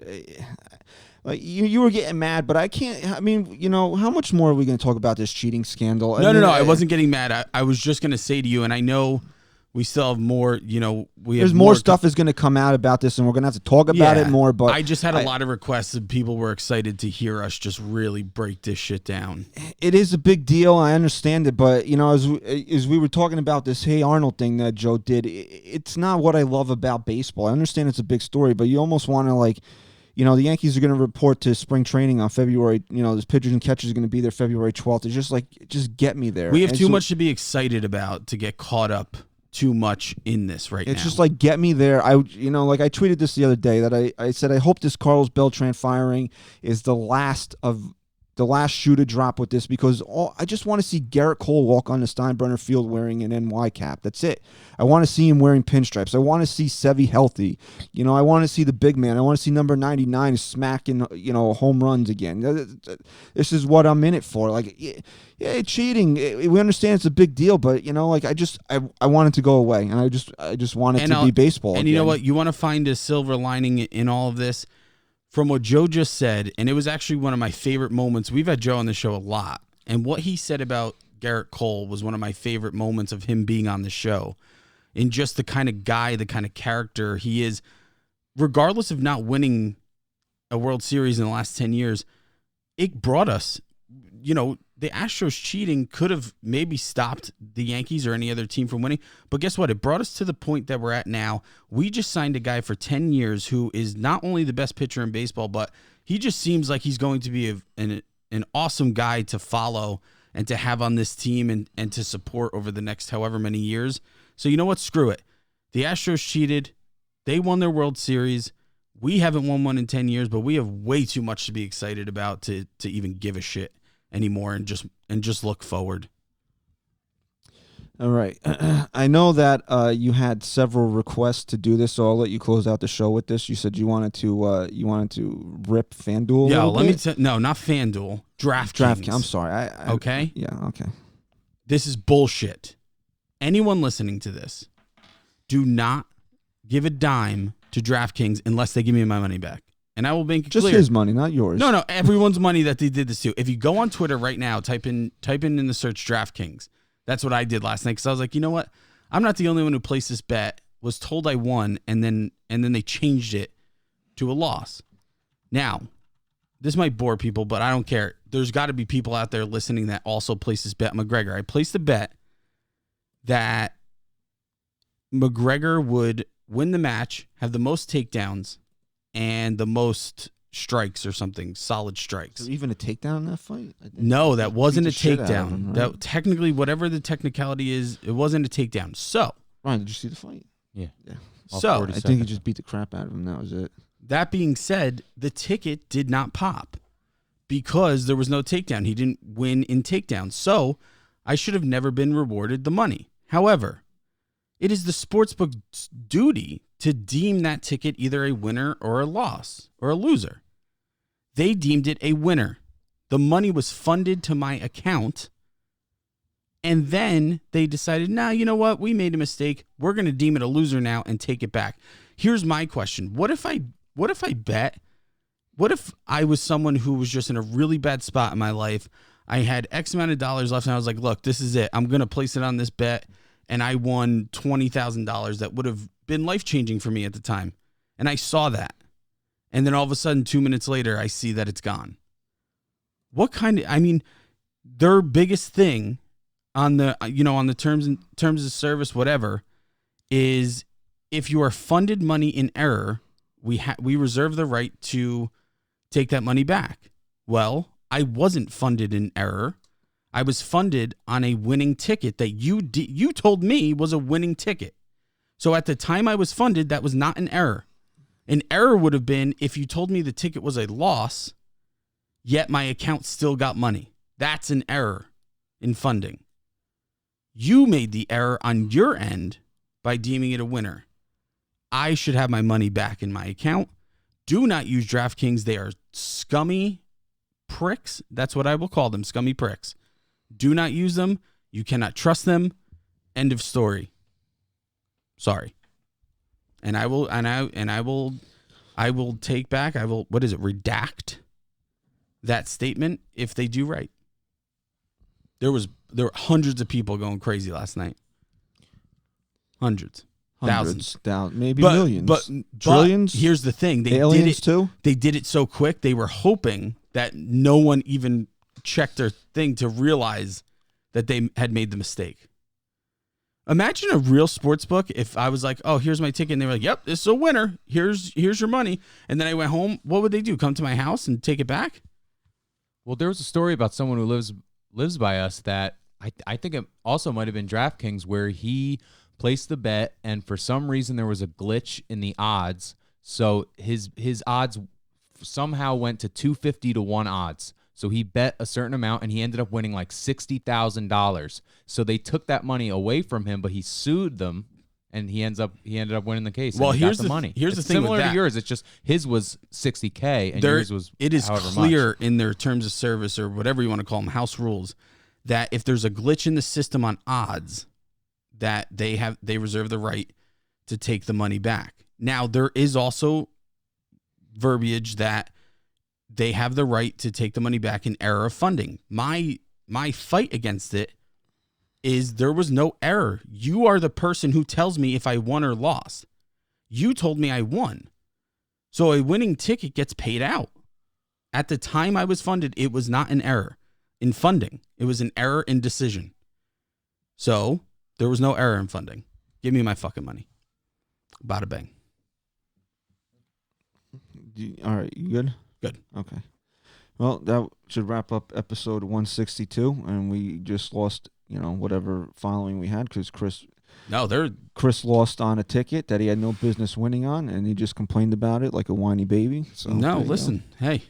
Like you were getting mad, but I can't. I mean, how much more are we going to talk about this cheating scandal? No. I wasn't getting mad. I was just going to say to you, and I know we still have more. There's more stuff is going to come out about this, and we're going to have to talk about it more. But I just had a lot of requests, and people were excited to hear us just really break this shit down. It is a big deal. I understand it, but as we were talking about this Hey Arnold thing that Joe did, it's not what I love about baseball. I understand it's a big story, but you almost want to the Yankees are going to report to spring training on February. Those pitchers and catchers are going to be there February 12th. It's just get me there. We have too much to be excited about to get caught up too much in this right now. It's just get me there. I tweeted this the other day that I said I hope this Carlos Beltran firing is the last shoe to drop with this, because I just want to see Gerrit Cole walk on the Steinbrenner field wearing an NY cap. That's it. I want to see him wearing pinstripes. I want to see Sevy healthy. I want to see the big man. I want to see number 99 smacking, home runs again. This is what I'm in it for. Cheating. We understand it's a big deal, but I want it to go away, and I just want it to be baseball. And again. You know what? You want to find a silver lining in all of this. From what Joe just said, and it was actually one of my favorite moments. We've had Joe on the show a lot, and what he said about Gerrit Cole was one of my favorite moments of him being on the show, in just the kind of guy, the kind of character he is, regardless of not winning a World Series in the last 10 years. It brought us, the Astros cheating could have maybe stopped the Yankees or any other team from winning. But guess what? It brought us to the point that we're at now. We just signed a guy for 10 years who is not only the best pitcher in baseball, but he just seems like he's going to be an awesome guy to follow and to have on this team and to support over the next however many years. So you know what? Screw it. The Astros cheated. They won their World Series. We haven't won one in 10 years, but we have way too much to be excited about to even give a shit anymore and just look forward. All right. I know that you had several requests to do this, so I'll let you close out the show with this. You said you wanted to rip FanDuel. Yeah, no, not FanDuel. DraftKings. I'm sorry. Okay. Yeah. Okay. This is bullshit. Anyone listening to this, do not give a dime to DraftKings unless they give me my money back. And I will make it just clear. His money, not yours. No, everyone's money that they did this to. If you go on Twitter right now, type in the search DraftKings. That's what I did last night, because I was like, you know what? I'm not the only one who placed this bet, was told I won, and then they changed it to a loss. Now, this might bore people, but I don't care. There's got to be people out there listening that also placed this bet. McGregor, I placed a bet that McGregor would win the match, have the most takedowns, and the most strikes or something, solid strikes. So even a takedown in that fight? No, that wasn't a takedown. Him, right? That technically, whatever the technicality is, it wasn't a takedown. So, Ryan, did you see the fight? Yeah. So I think he just beat the crap out of him. That was it. That being said, the ticket did not pop because there was no takedown. He didn't win in takedowns. So I should have never been rewarded the money. However, it is the sportsbook's duty to deem that ticket either a winner or a loss or a loser. They deemed it a winner. The money was funded to my account. And then they decided, you know what? We made a mistake. We're going to deem it a loser now and take it back. Here's my question. What if I bet? What if I was someone who was just in a really bad spot in my life? I had X amount of dollars left and I was like, look, this is it. I'm going to place it on this bet. And I won $20,000 that would have been life-changing for me at the time. And I saw that. And then all of a sudden, 2 minutes later, I see that it's gone. What kind of, I mean, their biggest thing on the, on the terms of service, whatever, is if you are funded money in error, we reserve the right to take that money back. Well, I wasn't funded in error. I was funded on a winning ticket that you told me was a winning ticket. So at the time I was funded, that was not an error. An error would have been if you told me the ticket was a loss, yet my account still got money. That's an error in funding. You made the error on your end by deeming it a winner. I should have my money back in my account. Do not use DraftKings. They are scummy pricks. That's what I will call them, scummy pricks. Do not use them. You cannot trust them. End of story. Sorry. And I will take back, redact that statement if they do right. There were hundreds of people going crazy last night. Hundreds, thousands, maybe millions, but trillions. Here's the thing: they aliens did it too. They did it so quick. They were hoping that no one even checked their thing to realize that they had made the mistake. Imagine a real sports book if I was like, "Oh, here's my ticket," and they were like, "Yep, this is a winner. Here's your money." And then I went home. What would they do? Come to my house and take it back? Well, there was a story about someone who lives by us that I think it also might have been DraftKings, where he placed the bet, and for some reason there was a glitch in the odds, so his odds somehow went to 250 to 1 odds. So he bet a certain amount, and he ended up winning like $60,000. So they took that money away from him, but he sued them, and he ended up winning the case. Well, and here's got the money. Here's it's the thing similar with that. to yours. It's just his was $60K, and yours was it is however clear much. In their terms of service or whatever you want to call them, house rules, that if there's a glitch in the system on odds, that they reserve the right to take the money back. Now, there is also verbiage that they have the right to take the money back in error of funding. My fight against it is there was no error. You are the person who tells me if I won or lost. You told me I won. So a winning ticket gets paid out. At the time I was funded, it was not an error in funding. It was an error in decision. So there was no error in funding. Give me my fucking money. Bada bang. All right, you good? Good. Okay. Well, that should wrap up episode 162, and we just lost, whatever following we had because Chris lost on a ticket that he had no business winning on, and he just complained about it like a whiny baby. So no, listen, hey.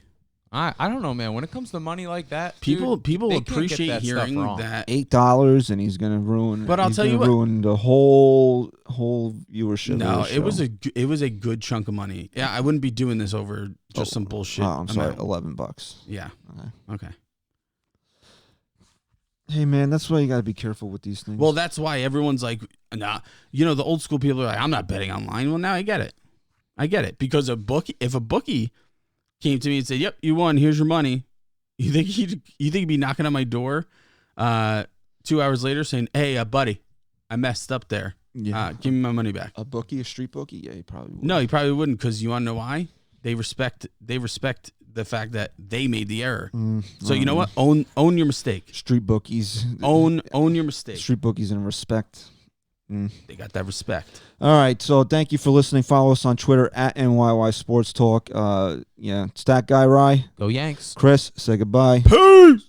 I don't know, man. When it comes to money like that, people dude, appreciate hearing that $8, and he's gonna ruin. But I'll tell you what, ruin the whole viewership. No, it was a good chunk of money. Yeah, I wouldn't be doing this over just some bullshit. Oh, I'm sorry, $11. Yeah. Okay. Hey man, that's why you gotta be careful with these things. Well, that's why everyone's like, nah. The old school people are like, I'm not betting online. Well, now I get it because if a bookie came to me and said, "Yep, you won. Here's your money." You think he'd be knocking on my door 2 hours later saying, "Hey, buddy, I messed up there. Yeah. Give me my money back." A street bookie? Yeah, he probably would. No, he probably wouldn't, because you want to know why? They respect the fact that they made the error. So you know what? Own your mistake. Street bookies. Own your mistake. Street bookies and respect. They got that respect. All right, so thank you for listening. Follow us on Twitter at NYY Sports Talk. Stat Guy Rye. Go Yanks. Chris, say goodbye. Peace.